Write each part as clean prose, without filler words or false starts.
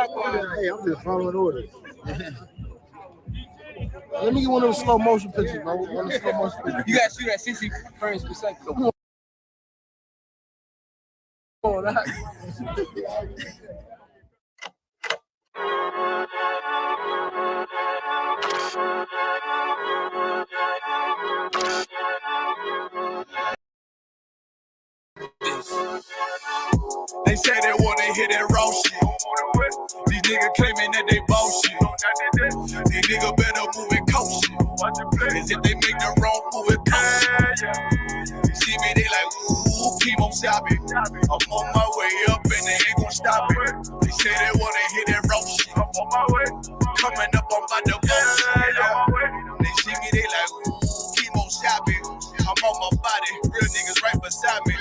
Hey, I'm just following orders. Let me get one of those slow motion pictures, bro. One of the slow motion pictures. You got to shoot at 60 frames per second. Come on. They say they wanna hit that raw shit. These niggas claiming that they bullshit. These niggas better move it coast shit. Cause if they make the wrong move it coast shit. You see me, they like, ooh, keep on stopping. I'm on my way up and they ain't gon' stop it. They say they wanna hit that raw shit. I'm on my way. Coming up on my bullshit. They see me, they like, ooh, keep on stopping. I'm on my body, real niggas right beside me.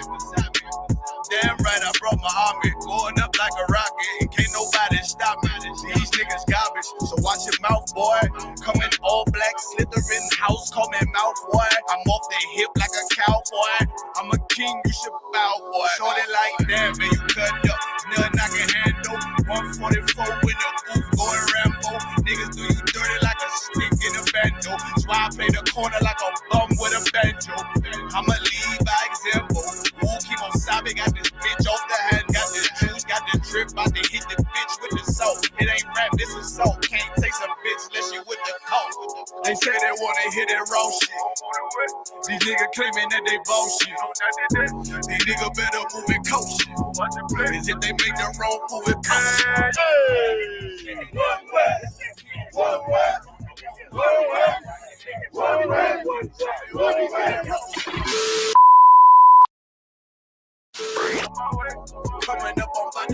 Damn right, I brought my army, going up like a rocket, and can't nobody stop me. These niggas garbage, so watch your mouth, boy. Coming all black, slithering house, call me mouth, boy. I'm off the hip like a cowboy. I'm a king, you should bow, boy. Shorty like that, man, you cut up. Nothing I can handle. 144 in the booth, going Rambo. Niggas do you dirty like a stick in a bando. That's why I play the corner like a bum with a banjo. I'ma lead by example. Ooh, keep on sobbing, got this bitch off the hand, got this juice, got the drip, about to hit the bitch with the salt. It ain't rap, this is salt. Can't taste a bitch unless you with the coke. They say they wanna hit that raw shit. These niggas claiming that they bullshit. These niggas better move it coast shit. Cause if they make the wrong move it coast shit. Coming up on my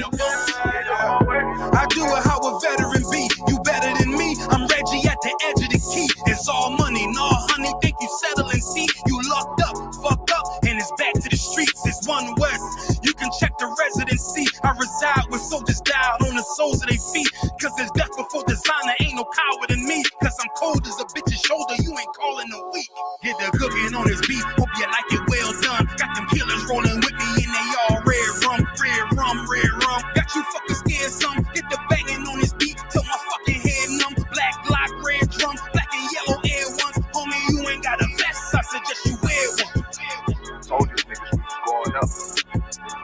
I do it how a veteran be. You better than me. I'm Reggie at the edge of the key. It's all money, no honey. Think you settling? See, you locked up, fucked up, and it's back to the streets. It's one west. You can check the residency. I reside with soldiers died on the soles of their feet. Cause there's death before designer. Ain't no coward in me. Cause I'm cold as a bitch's shoulder. You ain't calling a week. Get the cooking on his beat. Hope you like it well done. Got them killers rolling with me and they all red rum, red rum, red rum. Got you fucking scared some. Get the banging on his beat till my fucking head numb. Black Glock, red drum, black and yellow air ones. Homie, you ain't got a vest. I suggest you wear one. Told these niggas we was going up.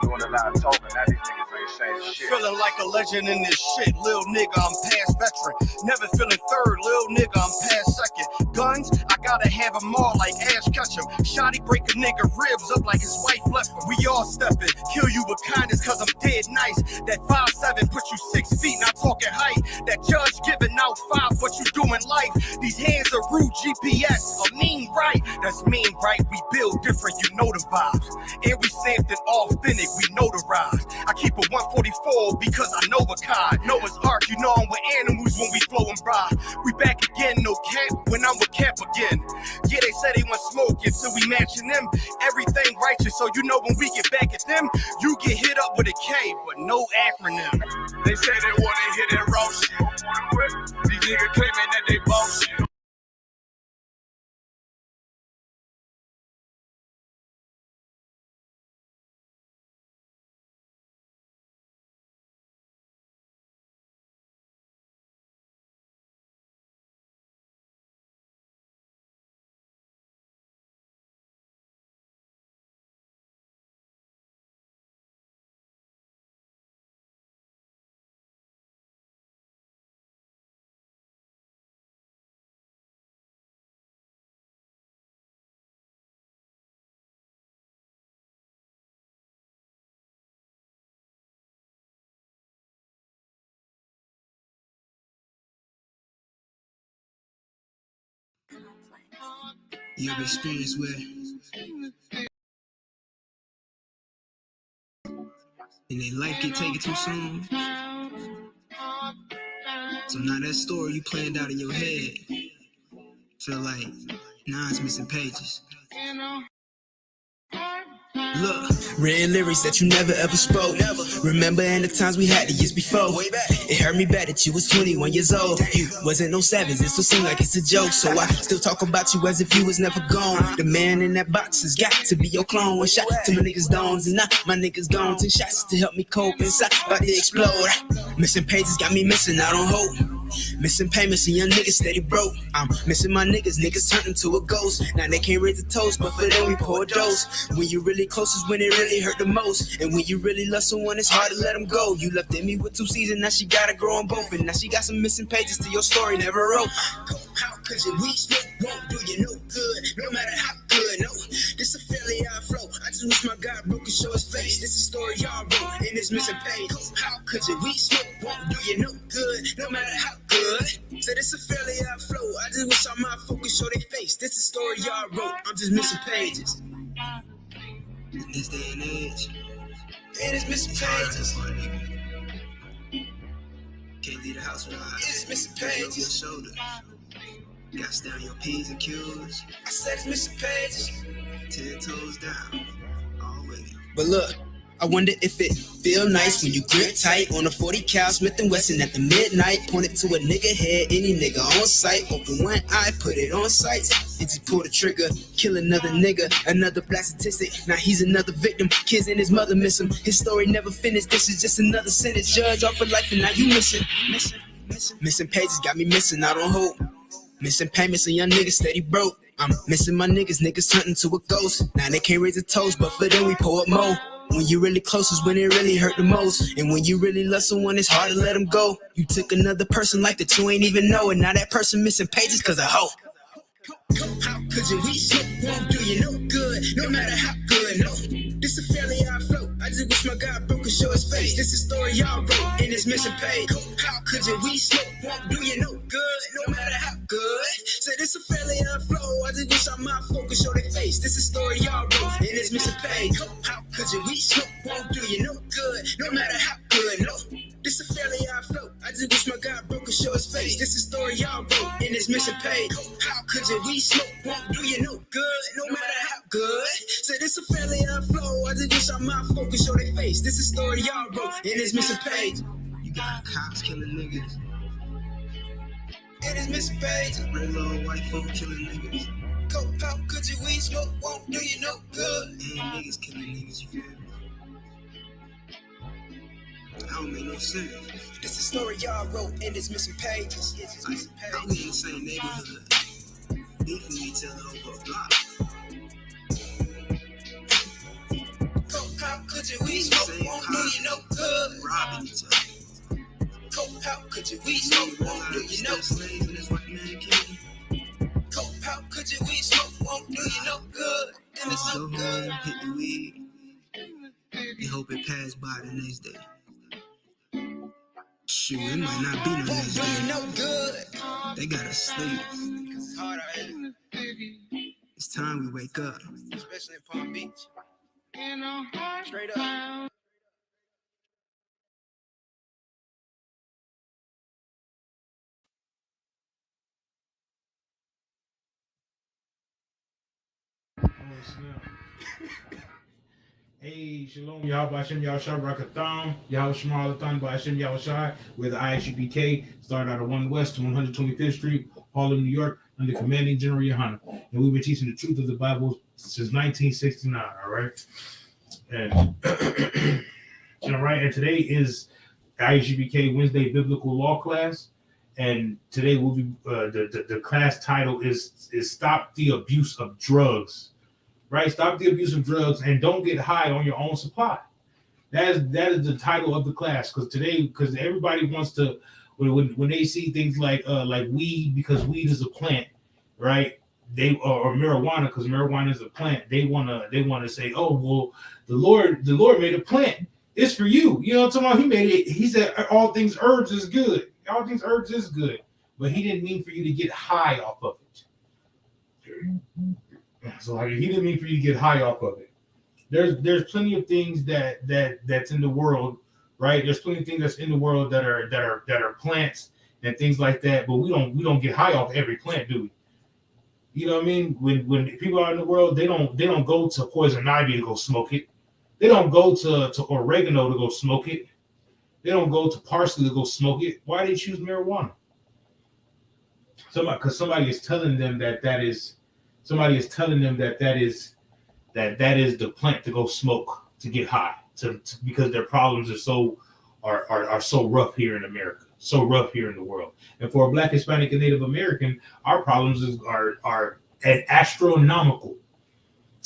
Doing a lot of talking. Now these niggas ain't saying shit. Feeling like a legend in this shit. Lil nigga, I'm past veteran. Never feeling third. Lil nigga, I'm past second. Guns, I gotta have them all like Ash Ketchum. Shotty break a nigga ribs up like his wife left him. We all stepping. Kill you with kindness cause I'm dead nice. That 5'7" put you 6 feet, not talking height. That judge giving out 5, what you do in life. These hands are rude GPS. A mean right. That's mean right. We build different, you know the vibes. And we something authentic, we notarized. I keep a 144 because I know a kind. Noah's Ark, you know I'm with animals when we flowing by. We back again, no cap, when I'm with Cap again. Yeah, they say they want smoking, so we matching them. Everything righteous, so you know when we get back at them, you get hit up with a K, but no acronym. They say they wanna hit that raw shit. These niggas claiming that they bullshit. You have experience where and their life get taken too soon. So now that story you planned out in your head feel like now it's missing pages. Look, written lyrics that you never ever spoke. Remember in the times we had the years before. It hurt me bad that you was 21 years old. You wasn't no savage, it still seem like it's a joke. So I still talk about you as if you was never gone. The man in that box has got to be your clone. One shot to my niggas' dawns, and now my niggas gone. 10 shots to help me cope inside, about to explode. Missing pages got me missing out on hope. Missing payments and young niggas steady broke. I'm missing my niggas turned into a ghost. Now they can't raise a toast, but for them we pour a dose. When you really close is when it really hurt the most. And when you really love someone, it's hard to let them go. You left in me with 2 seasons, now she gotta grow on both. And now she got some missing pages to your story never wrote. How could you we smoke won't do you no good, no matter how good. No, this a fairly odd flow. I just wish my God broke and show his face. This is a story y'all wrote in this missing page. How could you we smoke won't do you no good, no matter how good. So this a fairly odd flow. I just wish all my focus show their face. This is a story y'all wrote. I'm just missing pages. In this day and age, it is missing pages. Can't leave the house without it's missing pages. Your shoulder. Got to stay on your P's and Q's. I said it's missing pages. 10 toes down. Always. But look, I wonder if it feel nice when you grip tight on a 40 cal Smith & Wesson at the midnight. Point it to a nigga head, any nigga on sight. Open one eye, put it on sight. And just pull the trigger, kill another nigga, another black statistic. Now he's another victim. Kids and his mother miss him. His story never finished. This is just another sentence. Judge off for life, and now you missing. Missing pages got me missing out on hope. Missing payments and young niggas steady broke. I'm missing my niggas turning to a ghost. Now they can't raise a toast, but for them we pour up more. When you really close is when it really hurt the most. And when you really love someone, it's hard to let them go. You took another person like that you ain't even know, and now that person missing pages cause of hope. How could you we smoke won't do you no good, no matter how good. No, this a fairly odd flow. I just wish my God broke and show his face. This is a story y'all wrote in this missing page. How could you we smoke won't do you no good, no matter how good. So this a fairly odd flow. I just wish all my focus show their face. This is a story y'all wrote in this missing page. How could you we smoke won't do you no good, no matter how good. No, this a fairly odd flow. I just wish my God broke and show his face. This is a story y'all wrote in this missing page. How could you we smoke won't do you no good, no matter how good. So this a fairly odd flow. I just wish all my focus show their face. This is a story y'all wrote in this missing page. You got cops killing niggas. In this missing page. Real little white folk killing niggas. How could you we smoke won't do you no good. And niggas killing niggas, you feel me? That don't make no sense. This is a story y'all wrote in this missing pages. Like, how we in the same neighborhood? Beefing each other over a block. How could you we smoke won't do you no good. Robbing each other. How could you we smoke won't do you no good. How could you we smoke won't do you no good. And it's no good. Hit the weed. You hope it pass by the next day. Shoot, it might not be no next day. No good. They gotta sleep. It's time we wake up. Especially in Palm Beach. Straight up. Hey, shalom, y'all. Ba'ashem Yahushua Barakatham. Yahushua Malathon, Ba'ashem Yahushua. We're the I.S.U.P.K. Started out of 1 West to 125th Street, Harlem, New York, under Commanding General Yohana. And we've been teaching the truth of the Bible since 1969, all right? And, all right, and today is I.S.U.P.K. Wednesday Biblical Law class. And today we'll be, the class title is Stop the Abuse of Drugs. Right, stop the abuse of drugs and don't get high on your own supply. That is the title of the class. Because everybody wants to, when they see things like weed, because weed is a plant, right? They or marijuana, because marijuana is a plant. They wanna say, oh well, the Lord made a plant. It's for you. You know what I'm talking about? He made it. He said all things herbs is good. All things herbs is good, but he didn't mean for you to get high off of it. So like, he didn't mean for you to get high off of it. There's plenty of things that's in the world, right? There's plenty of things that's in the world that are plants and things like that. But we don't get high off every plant, do we? You know what I mean? When people are in the world, they don't go to poison ivy to go smoke it. They don't go to oregano to go smoke it. They don't go to parsley to go smoke it. Why do they choose marijuana? Because somebody is telling them that is the plant to go smoke to get high because their problems are so rough here in America, so rough here in the world. And for a Black, Hispanic, and Native American, our problems are astronomical.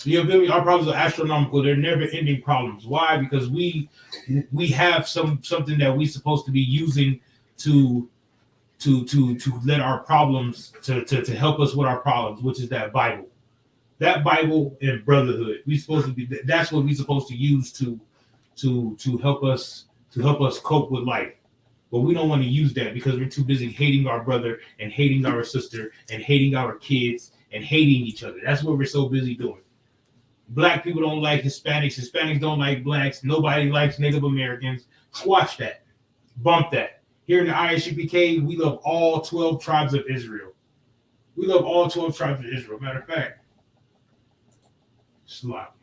You know, our problems are astronomical. They're never-ending problems. Why? Because we have something that we're supposed to be using to let our problems to help us with our problems, which is that Bible. That Bible and brotherhood. That's what we're supposed to use to help us cope with life. But we don't want to use that because we're too busy hating our brother and hating our sister and hating our kids and hating each other. That's what we're so busy doing. Black people don't like Hispanics. Hispanics don't like blacks. Nobody likes Native Americans. Squash that. Bump that. Here in the I.S.U.P.K, we love all 12 tribes of Israel. We love all 12 tribes of Israel. Matter of fact, slap.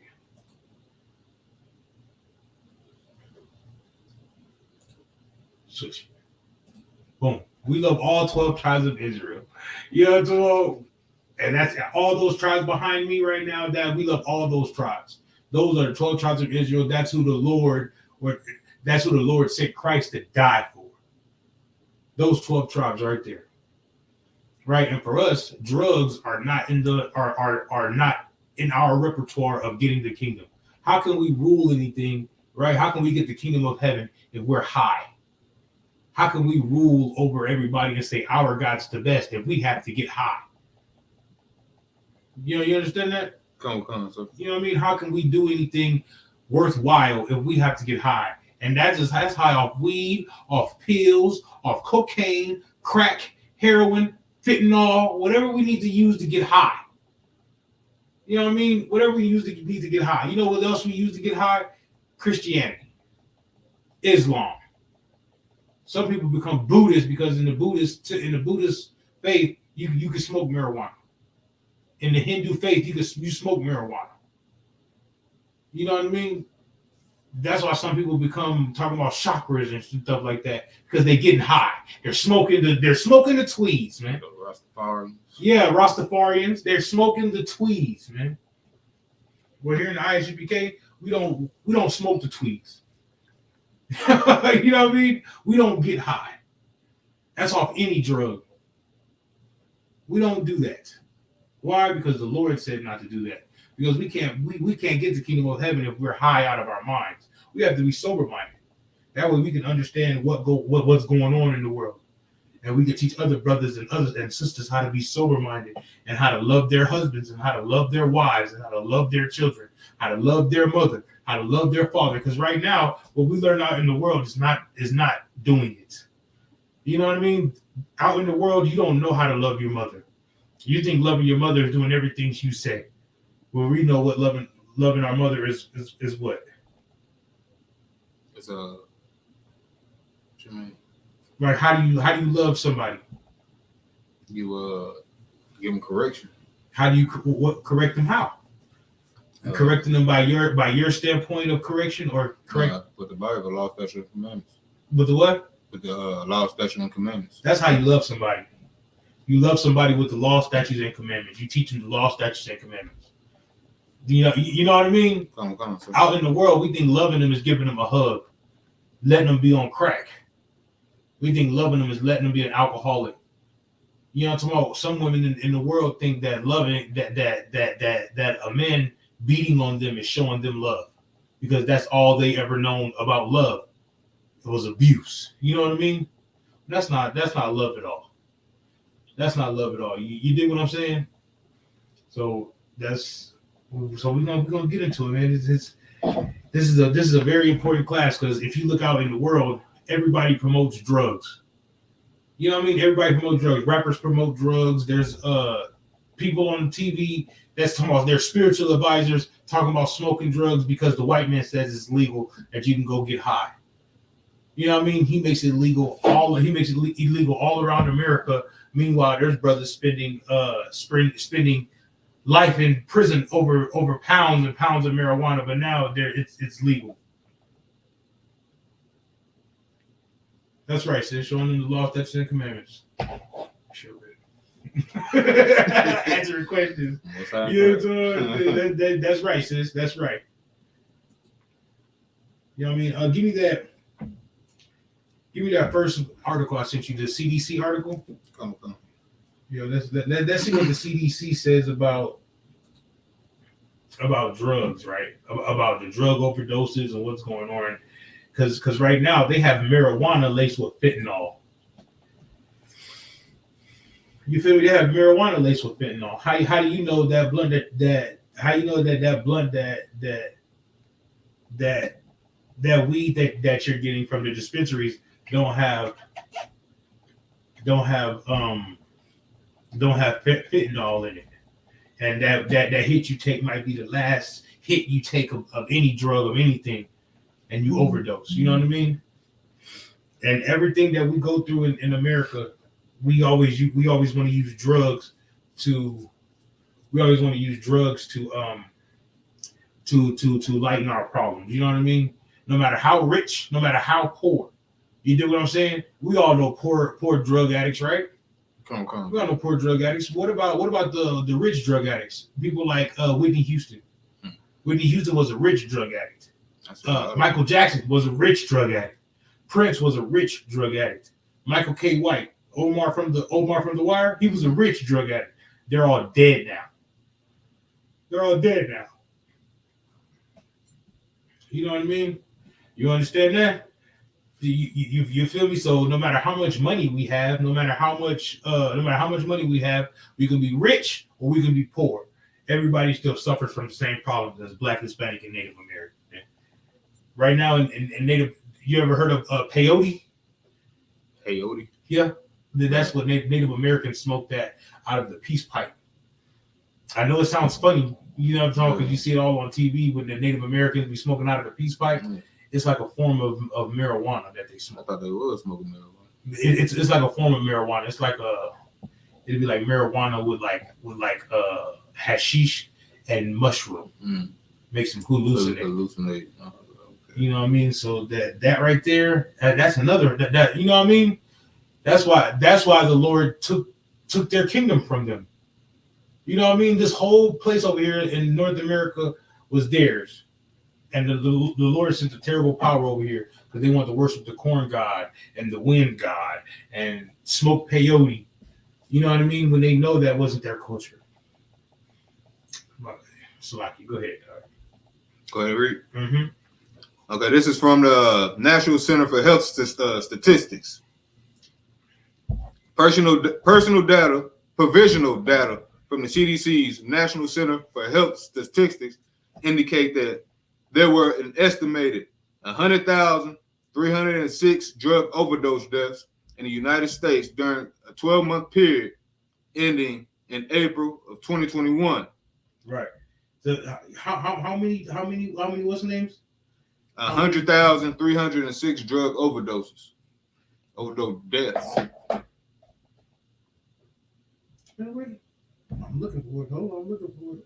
Switch. Boom. We love all 12 tribes of Israel. You know, so, and that's all those tribes behind me right now. That we love all those tribes. Those are the 12 tribes of Israel. That's who the Lord sent Christ to die for. Those 12 tribes right there. Right. And for us, drugs are not are not in our repertoire of getting the kingdom. How can we rule anything? Right? How can we get the kingdom of heaven if we're high? How can we rule over everybody and say our God's the best if we have to get high? You know, you understand that? Come on, sir. You know what I mean? How can we do anything worthwhile if we have to get high? And that's high off weed, off pills, off cocaine, crack, heroin, fentanyl, whatever we need to use to get high. You know what I mean? Whatever we need to get high. You know what else we use to get high? Christianity, Islam. Some people become Buddhists because in the Buddhist faith, you can smoke marijuana. In the Hindu faith, you smoke marijuana. You know what I mean? That's why some people become talking about chakras and stuff like that because they're getting high. They're smoking the tweeds, man. Rastafarians. Yeah, Rastafarians. They're smoking the tweeds, man. We're here in the I.S.U.P.K. We don't smoke the tweeds. You know what I mean? We don't get high. That's off any drug. We don't do that. Why? Because the Lord said not to do that. Because we can't get the kingdom of heaven if we're high out of our minds. We have to be sober-minded. That way we can understand what's going on in the world. And we can teach other brothers and sisters how to be sober-minded and how to love their husbands and how to love their wives and how to love their children, how to love their mother, how to love their father. Because right now, what we learn out in the world is not doing it. You know what I mean? Out in the world, you don't know how to love your mother. You think loving your mother is doing everything you say. Well, we know what loving our mother is what? It's what you mean? Right? How do you love somebody? You give them correction. How do you correct them? How? Correcting them by your standpoint of correction or correct with the Bible, law, statutes, and commandments. With the what? With the law, statutes, and commandments. That's how you love somebody. You love somebody with the law, statutes, and commandments. You teach them the law, statutes, and commandments. You know what I mean? Come on, out in the world, we think loving them is giving them a hug, letting them be on crack. We think loving them is letting them be an alcoholic. You know what I'm talking about? Some women in the world think that loving that a man beating on them is showing them love because that's all they ever known about love. It was abuse. You know what I mean? That's not love at all. That's not love at all. You dig what I'm saying? So we're gonna get into it, man. This is a very important class because if you look out in the world, everybody promotes drugs. You know what I mean? Everybody promotes drugs. Rappers promote drugs. There's people on TV that's talking about their spiritual advisors talking about smoking drugs because the white man says it's legal that you can go get high. You know what I mean? He makes it illegal all around America, Meanwhile, there's brothers spending life in prison over pounds and pounds of marijuana, but now it's legal. That's right, sis. Showing them the law, statutes, and commandments. Sure. Answering questions. That's right, sis. That's right. You know what I mean? Give me that first article I sent you, the CDC article. Come. You know, let's see what the CDC says about drugs, right? About the drug overdoses and what's going on. Because right now they have marijuana laced with fentanyl. You feel me? They have marijuana laced with fentanyl. How do you know that blunt that weed that you're getting from the dispensaries don't have fentanyl in it, and that hit you take might be the last hit you take of any drug, of anything, and you overdose. You know what I mean? And everything that we go through in America, we always want to use drugs to lighten our problems. You know what I mean? No matter how rich, no matter how poor. You do what I'm saying? We all know poor drug addicts, right? Come. We all know poor drug addicts. What about the rich drug addicts? People like Whitney Houston. Whitney Houston was a rich drug addict. Michael Jackson was a rich drug addict. Prince was a rich drug addict. Michael K. White, Omar from the Wire, he was a rich drug addict. They're all dead now. You know what I mean? You understand that? You feel me? So no matter how much money we have, no matter how much money we have, we can be rich or we can be poor. Everybody still suffers from the same problems as Black, Hispanic, and Native American. Right now in Native, you ever heard of peyote? Peyote? Yeah. That's what Native Americans smoke that out of the peace pipe. I know it sounds funny, you know what I'm talking, because you see it all on TV when the Native Americans be smoking out of the peace pipe. It's like a form of marijuana that they smoke. I thought they were smoking marijuana. It's like a form of marijuana. It's like it'd be like marijuana with hashish and mushroom. Makes them hallucinate. You know what I mean? So that right there, that's another that you know what I mean? That's why the Lord took their kingdom from them. You know what I mean? This whole place over here in North America was theirs. And the Lord sent a terrible power over here because they want to worship the corn god and the wind god and smoke peyote. You know what I mean? When they know that wasn't their culture. Salaki, go ahead. Go ahead, read. Mm-hmm. Okay, this is from the National Center for Health Statistics. Provisional data from the CDC's National Center for Health Statistics indicate that there were an estimated 100,306 drug overdose deaths in the United States during a 12-month period ending in April of 2021. Right. So how many what's the names? 100,306 drug overdose deaths. Wait. I'm looking for it. Hold on, I'm looking for it.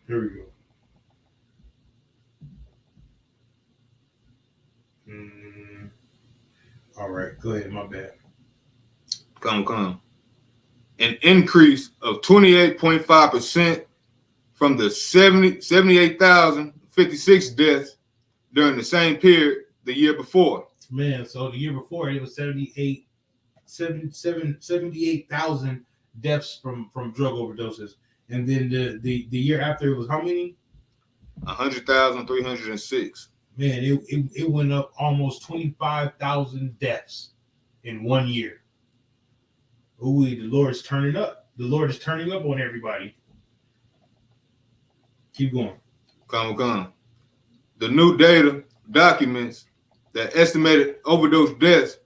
Here we go. All right, go ahead. My bad. Come. An increase of 28.5% from the 78,056 deaths during the same period the year before. Man, so the year before it was 78,000 deaths from drug overdoses. And then the year after it was how many? 100,306. Man, it went up almost 25,000 deaths in 1 year. Ooh, the Lord's turning up. The Lord is turning up on everybody. Keep going. Come. The new data documents that estimated overdose deaths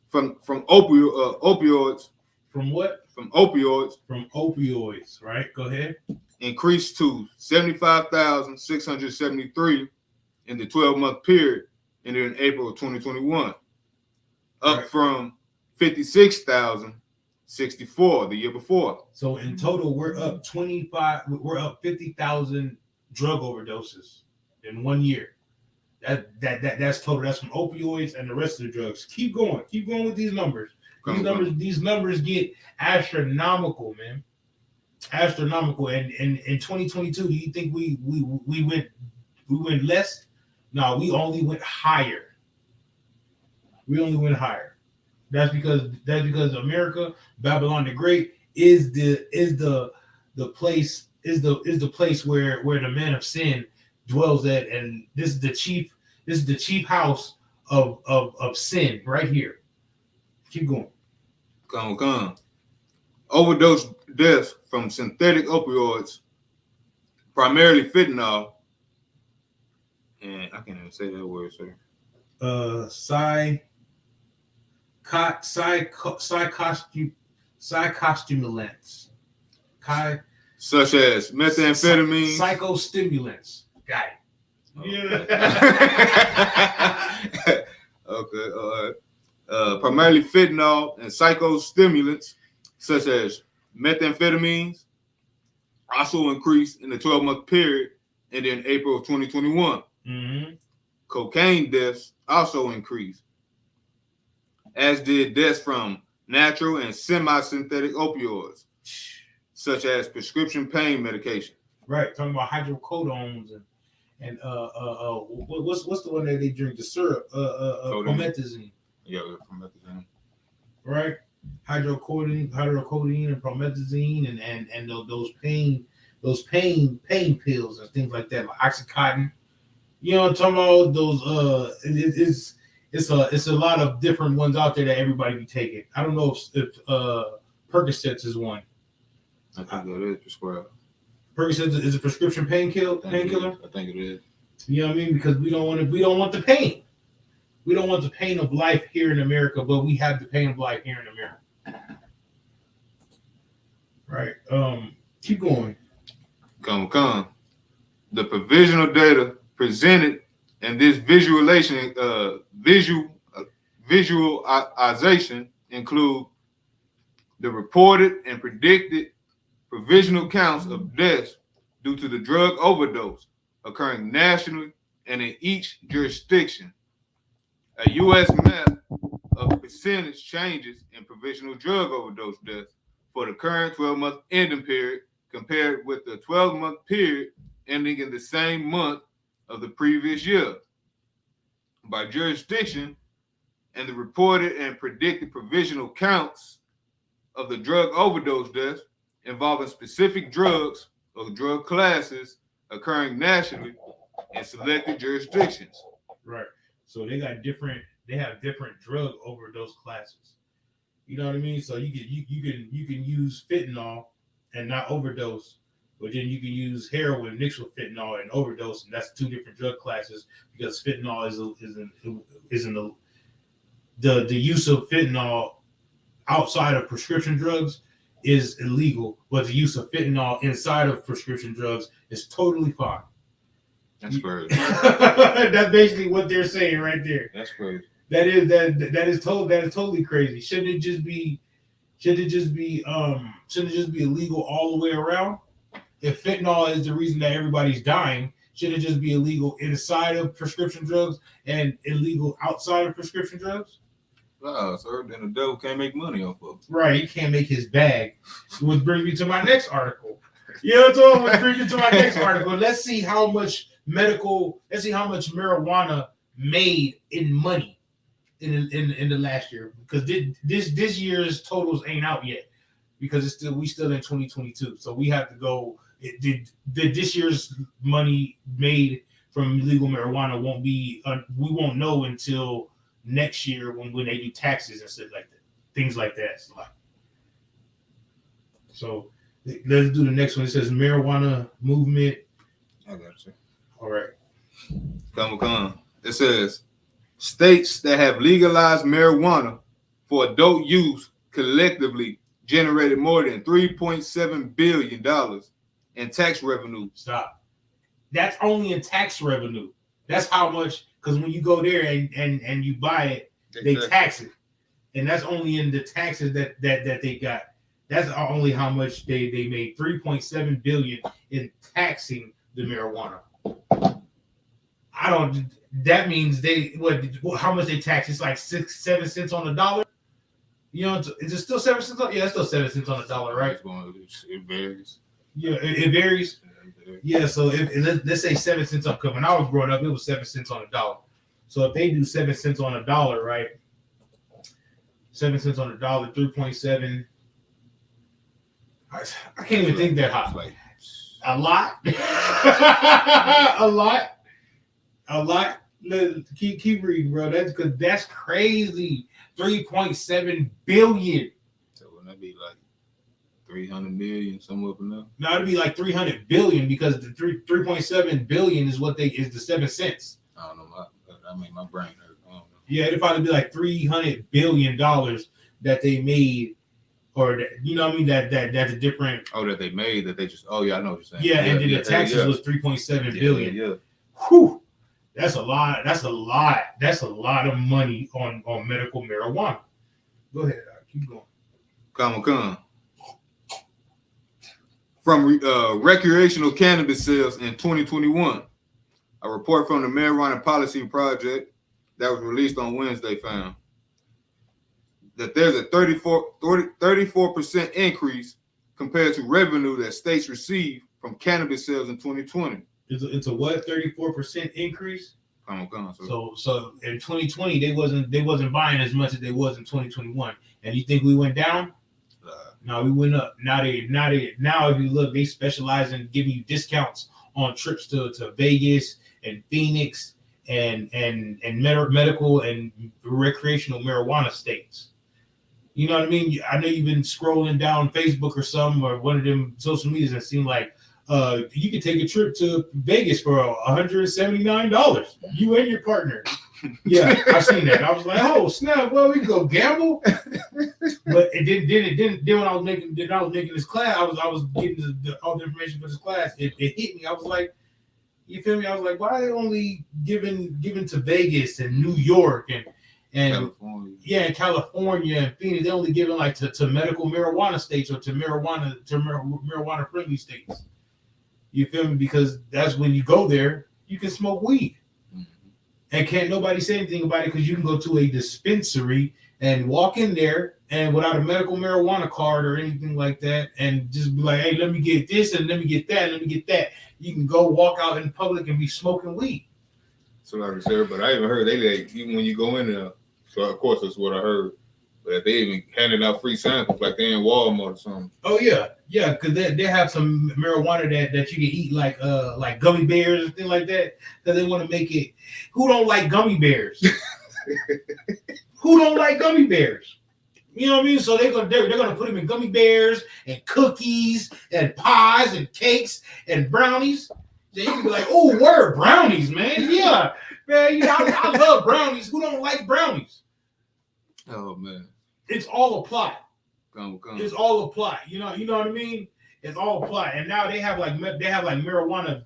from opioids. From what? From opioids. From opioids, right? Go ahead. Increased to 75,673 in the 12-month period and in April of 2021, up Right. from 56,064 the year before. So in total, we're up 50,000 drug overdoses in 1 year. That's total. That's from opioids and the rest of the drugs. Keep going with these numbers. These numbers get astronomical, man. Astronomical. And in 2022, do you think we went less? No, we only went higher. That's because America, Babylon the Great, is the place where the man of sin dwells at, and this is the chief house of sin right here. Keep going. Come. Overdose deaths from synthetic opioids, primarily fentanyl, and I can't even say that word, sir. Psychostimulants, such as methamphetamine, psychostimulants. Got it. Yeah. Okay. All right. Primarily fentanyl and psychostimulants, such as methamphetamines, also increased in the 12-month period ending in April of 2021. Mm-hmm. Cocaine deaths also increased, as did deaths from natural and semi-synthetic opioids, such as prescription pain medication. Right, talking about hydrocodones and what's the one that they drink, the syrup, promethazine. Yeah, promethazine. Right, hydrocodone and promethazine and those pain pills and things like that, like Oxycontin. You know, I'm talking about those. It's a lot of different ones out there that everybody be taking. I don't know if Percocets is one. I think that is prescribed. Percocets is a prescription painkiller. I think it is. You know what I mean? Because we don't want the pain. We don't want the pain of life here in America, but we have the pain of life here in America. Right. Keep going. Come. The provisional data presented in this visualization include the reported and predicted provisional counts of deaths due to the drug overdose occurring nationally and in each jurisdiction. A U.S. map of percentage changes in provisional drug overdose deaths for the current 12-month ending period compared with the 12-month period ending in the same month of the previous year by jurisdiction, and the reported and predicted provisional counts of the drug overdose deaths involving specific drugs or drug classes occurring nationally in selected jurisdictions. Right. So they have different drug overdose classes. You know what I mean? So you can use fentanyl and not overdose, but then you can use heroin mixed with fentanyl and overdose, and that's two different drug classes because fentanyl isn't the use of fentanyl outside of prescription drugs is illegal, but the use of fentanyl inside of prescription drugs is totally fine. That's crazy. That's basically what they're saying right there. That's crazy. That is totally crazy. Shouldn't it just be illegal all the way around? If fentanyl is the reason that everybody's dying, should it just be illegal inside of prescription drugs and illegal outside of prescription drugs? Sir, then the devil can't make money off of it. Right, he can't make his bag. Which brings me to my next article. You know what I'm talking about? Let's see how much marijuana made in money in the last year, because this year's totals ain't out yet because we still in 2022. So we have to go. This year's money made from illegal marijuana won't be. We won't know until next year when they do taxes and stuff like that, things like that. So let's do the next one. It says marijuana movement. I got you. All right. Come. It says states that have legalized marijuana for adult use collectively generated more than $3.7 billion in tax revenue. Stop. That's only in tax revenue. That's how much because when you go there and you buy it, they tax it, and that's only in the taxes that they got. That's only how much they made, $3.7 billion in taxing the marijuana. I don't. That means they how much they tax? It's like 7 cents on the dollar. You know, is it still 7 cents? Yeah, it's still 7 cents on the dollar, right? It varies. Yeah, it varies. Yeah, so let's say 7 cents up. Because when I was growing up, it was 7 cents on a dollar. So if they do 7 cents on a dollar, right? 7 cents on a dollar, 3.7. I can't even think that high. Like a lot, a lot. Keep reading, bro. That's crazy. 3.7 billion. So wouldn't that be like 300 million, somewhere up in there? No, it'd be like 300 billion because the 3.7 billion is the 7 cents. I don't know. My brain hurt. I don't know. Yeah, it'd probably be like $300 billion that they made, or you know what I mean? That's a different. Oh, that they made that they just. Oh yeah, I know what you're saying. Yeah, and then the taxes was 3.7 billion. Yeah. Whew. That's a lot. That's a lot of money on medical marijuana. Go ahead, keep going. Come. From recreational cannabis sales in 2021, a report from the Marijuana Policy Project that was released on Wednesday found that there's a 34% increase compared to revenue that states received from cannabis sales in 2020. It's a what? 34% increase. Come. So in 2020 they wasn't buying as much as they was in 2021. And you think we went down? No, we went up. Now if you look, they specialize in giving you discounts on trips to Vegas and Phoenix and medical and recreational marijuana states. You know what I mean? I know you've been scrolling down Facebook or something or one of them social medias and seem like you could take a trip to Vegas for $179. You and your partner. Yeah, I've seen that. I was like, oh snap! Well, we can go gamble. But it didn't. Then when I was making this class, I was getting all the information for this class. It hit me. I was like, you feel me? I was like, why are they only giving to Vegas and New York and California. Yeah, in California and Phoenix? They only giving like to medical marijuana states or to marijuana friendly states. You feel me? Because that's when you go there, you can smoke weed. And can't nobody say anything about it because you can go to a dispensary and walk in there and without a medical marijuana card or anything like that and just be like, hey, let me get this and let me get that and let me get that. You can go walk out in public and be smoking weed. So I reserved, but I even heard they even when you go in there. So of course that's what I heard. But they even handed out free samples like they in Walmart or something. Oh yeah, because they have some marijuana that you can eat like gummy bears and things like that. Because they want to make it. Who don't like gummy bears? Who don't like gummy bears? You know what I mean? So they're gonna put them in gummy bears and cookies and pies and cakes and brownies. So you can be like, oh, word, brownies, man. Yeah, man. You know, I love brownies. Who don't like brownies? Oh man, it's all a plot. Come. It's all a plot. You know what I mean? It's all a plot. And now they have like marijuana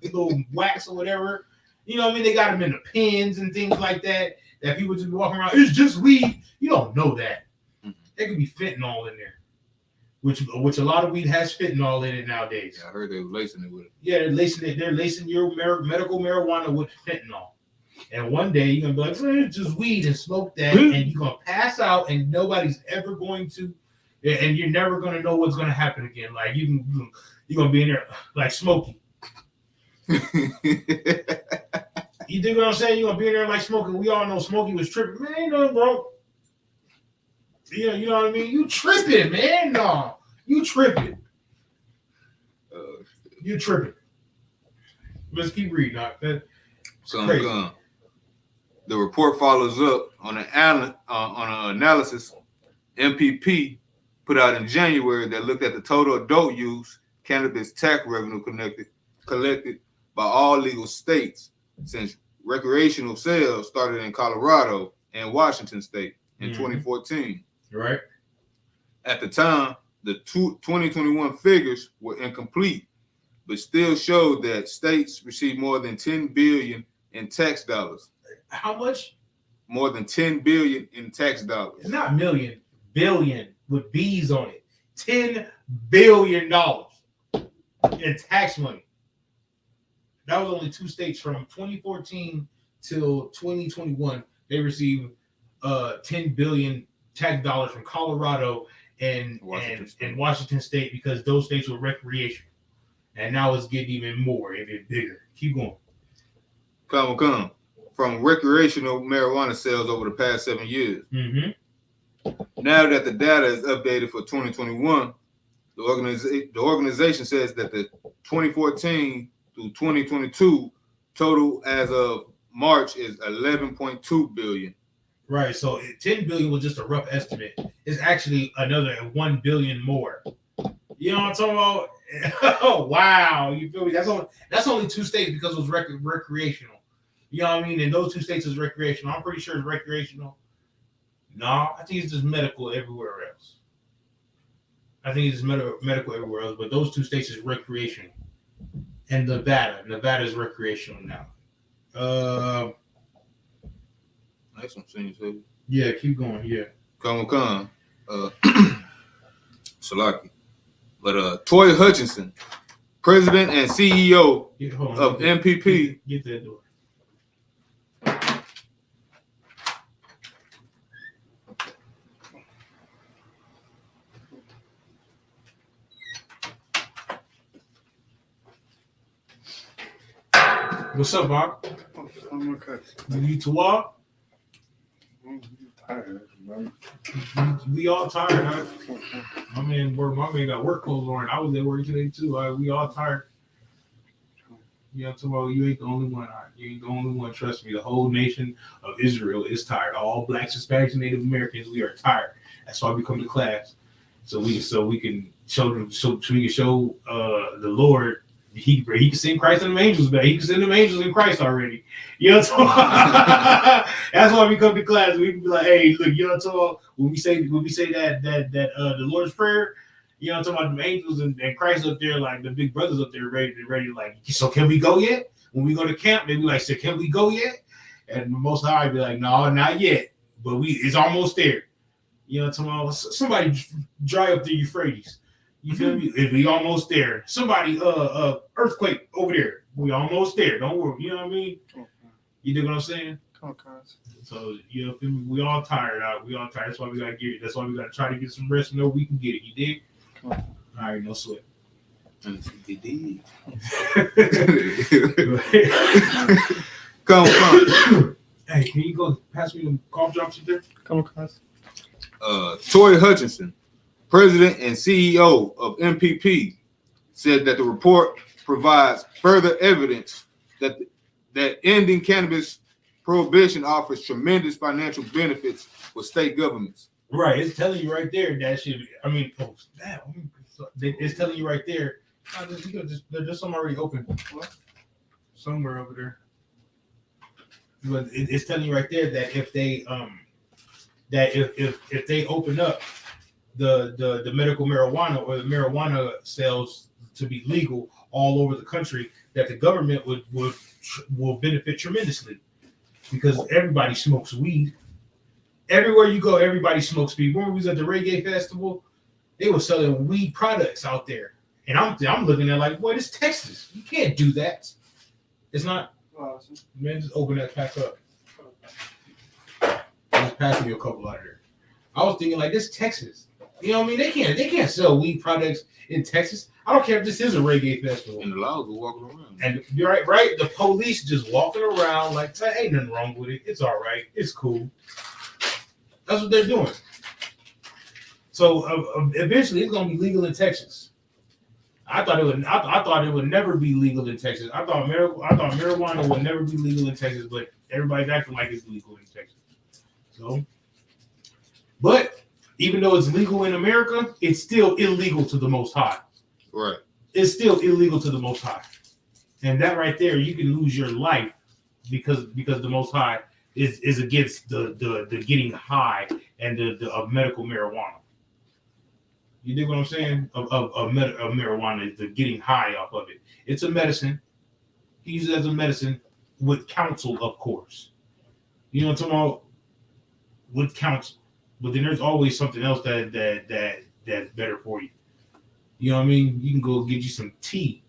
little wax or whatever. You know what I mean? They got them in the pens and things like that. That people just walking around. It's just weed. You don't know that. Mm-hmm. There could be fentanyl in there, which a lot of weed has fentanyl in it nowadays. Yeah, I heard they were lacing it with it. Yeah, they're lacing it. They're lacing your medical marijuana with fentanyl. And one day you're gonna be like, it's just weed and smoke that, and you're gonna pass out, and nobody's ever going to, and you're never gonna know what's gonna happen again. Like you're gonna be in there like Smokey. You dig what I'm saying? You're gonna be in there like Smokey. We all know Smokey was tripping, man. Ain't nothing wrong. Yeah, you know what I mean? You tripping, man? No, you tripping. You tripping. Let's keep reading. That's crazy. The report follows up on an analysis MPP put out in January that looked at the total adult use cannabis tax revenue collected by all legal states since recreational sales started in Colorado and Washington State in 2014. Right. At the time, the 2021 figures were incomplete, but still showed that states received more than $10 billion in tax dollars. How much? More than 10 billion in tax dollars. Not million, billion with B's on it. $10 billion in tax money. That was only two states from 2014 till 2021. They received 10 billion tax dollars from Colorado and Washington State because those states were recreational. And now it's getting even more, even bigger. Keep going. Come. From recreational marijuana sales over the past 7 years. Mm-hmm. Now that the data is updated for 2021, the organization says that the 2014 through 2022 total as of March is 11.2 billion. Right. So 10 billion was just a rough estimate. It's actually another 1 billion more. You know what I'm talking about? Oh wow, you feel me? That's only two states because it was recreational. You know what I mean? And those two states is recreational. I'm pretty sure it's recreational. No, I think it's just medical everywhere else. I think it's medical everywhere else, but those two states is recreational. And Nevada is recreational now. That's some things. Yeah, keep going. Yeah. Come. Salaki. But Troy Hutchinson, president and CEO of MPP. Get that door. What's up, Bob? I'm okay. You need to walk? I'm tired, man. We all tired, huh? My man got work clothes on. I was at work today too. We all tired. You know, tomorrow you ain't the only one. You ain't the only one. Trust me. The whole nation of Israel is tired. All blacks, Hispanics, and Native Americans, we are tired. That's why we come to class, so we can show them, so we can show the Lord. He can send Christ and the angels back. He can send them angels in Christ already. You know what I'm talking? That's why we come to class. We can be like, hey, look, you know what I'm talking about? When we say that the Lord's Prayer, you know what I'm talking about, the angels and Christ up there, like the big brothers up there ready like, so can we go yet? When we go to camp, they be like, so can we go yet? And the Most High be like, no, not yet. But it's almost there. You know what I'm talking about? Somebody dry up the Euphrates. You feel me? If we almost there. Somebody earthquake over there. We almost there. Don't worry. You know what I mean? You dig what I'm saying? So you know, we all tired out. We all tired. That's why we gotta try to get some rest whenever we can get it. You dig? All right, no sweat. Come. Hey, can you go pass me the cough drops up there? Come on, guys. Troy Hutchinson, president and CEO of MPP, said that the report provides further evidence that ending cannabis prohibition offers tremendous financial benefits for state governments. Right, it's telling you right there that shit. I mean, it's telling you right there. There's some already open somewhere over there. But it's telling you right there that if they if they open up the medical marijuana or the marijuana sales to be legal all over the country, that the government will benefit tremendously, because everybody smokes weed. Everywhere you go, everybody smokes weed. When we was at the reggae festival, they were selling weed products out there, and I'm looking at like, boy, this Texas. You can't do that. It's not. Man, just open that pack up. Just pass me a couple out of there. I was thinking like, this Texas. You know what I mean? They can't sell weed products in Texas. I don't care if this is a reggae festival. And the laws are walking around. And you're right. The police just walking around like, ain't nothing wrong with it. It's all right. It's cool. That's what they're doing. So eventually, it's gonna be legal in Texas. I thought it would never be legal in Texas. I thought marijuana would never be legal in Texas, but everybody's acting like it's legal in Texas. So, but even though it's legal in America, it's still illegal to the Most High. Right. It's still illegal to the Most High, and that right there, you can lose your life because the Most High is against the getting high and the medical marijuana. You dig what I'm saying? Of marijuana, the getting high off of it. It's a medicine. He uses it as a medicine. with counsel, of course. You know what I'm talking about? With counsel. But then there's always something else that's better for you. You know what I mean? You can go get you some tea.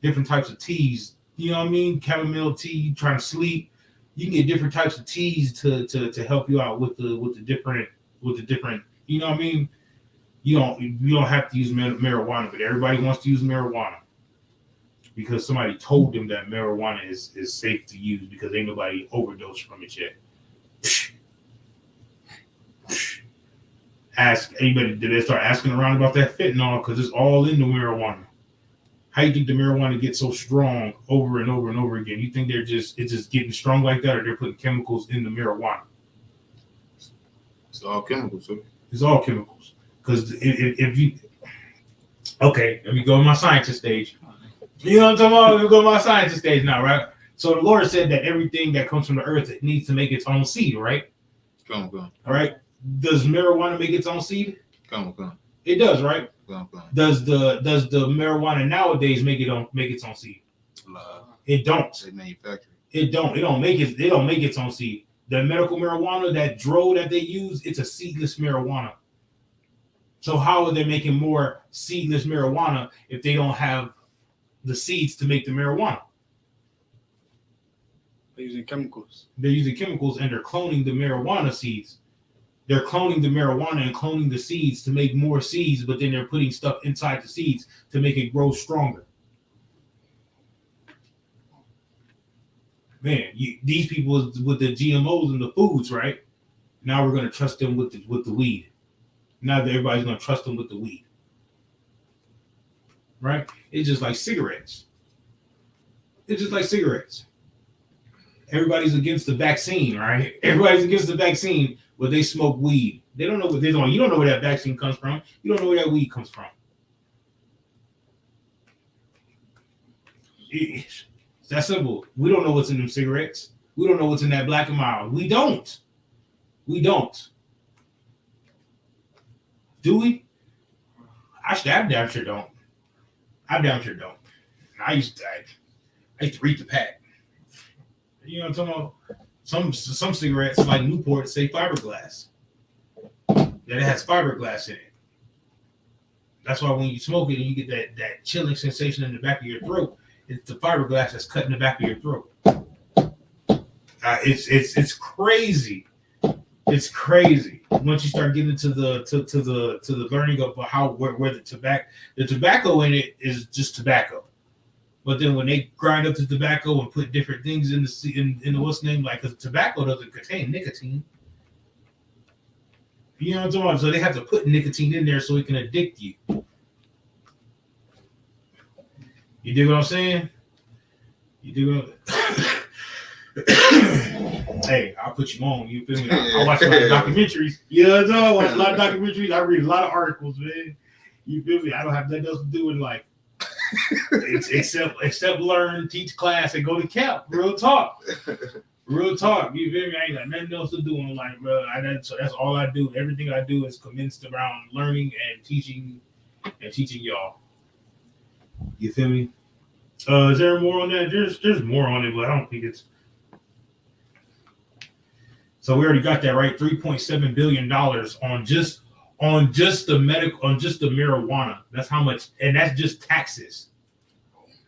Different types of teas. You know what I mean? Chamomile tea, you trying to sleep. You can get different types of teas to help you out with the different, you know what I mean? You don't have to use marijuana, but everybody wants to use marijuana because somebody told them that marijuana is safe to use because ain't nobody overdosed from it yet. Ask anybody, did they start asking around about that fentanyl? Because it's all in the marijuana. How you think the marijuana gets so strong over and over and over again? You think it's just getting strong like that, or they're putting chemicals in the marijuana? It's all chemicals, sir. It's all chemicals. Because if you, okay, let me go to my scientist stage. You know what I'm talking about? Let me go to my scientist stage now, right? So the Lord said that everything that comes from the earth, it needs to make its own seed, right? Come on. All right. Does marijuana make its own seed? Come on. It does, right? Come. Does the marijuana nowadays make its own seed? It don't. They manufacture it. It don't make its own seed. The medical marijuana, that dro that they use, it's a seedless marijuana. So how are they making more seedless marijuana if they don't have the seeds to make the marijuana? They're using chemicals. They're using chemicals and they're cloning the marijuana seeds. They're cloning the marijuana and cloning the seeds to make more seeds, but then they're putting stuff inside the seeds to make it grow stronger. Man, these people with the GMOs and the foods, right? Now we're going to trust them with the weed. Now that everybody's going to trust them with the weed. Right? It's just like cigarettes. Everybody's against the vaccine, right? Everybody's against the vaccine, but they smoke weed. They don't know what they're doing. You don't know where that vaccine comes from. You don't know where that weed comes from. It's that simple. We don't know what's in them cigarettes. We don't know what's in that Black and Mild. We don't. Do we? I damn sure don't. I used to read the pack. You know what I'm talking about? Some cigarettes like Newport say fiberglass. That it has fiberglass in it. That's why when you smoke it and you get that chilling sensation in the back of your throat, it's the fiberglass that's cutting the back of your throat. It's crazy. It's crazy once you start getting to the learning of where the tobacco in it is just tobacco. But then when they grind up the tobacco and put different things in the what's name, like, because tobacco doesn't contain nicotine. You know what I'm talking about? So they have to put nicotine in there so it can addict you. You dig what I'm saying? Hey, I'll put you on. You feel me? I watch a lot of documentaries. Yeah, no, I watch a lot of documentaries. I read a lot of articles, man. You feel me? I don't have nothing else to do in life. Except learn, teach class, and go to camp. Real talk. You feel me? I ain't got nothing else to do in life, bro. So that's all I do. Everything I do is commenced around learning and teaching y'all. You feel me? Is there more on that? There's more on it, but I don't think it's. So we already got that right. $3.7 billion on just the marijuana. That's how much, and that's just taxes.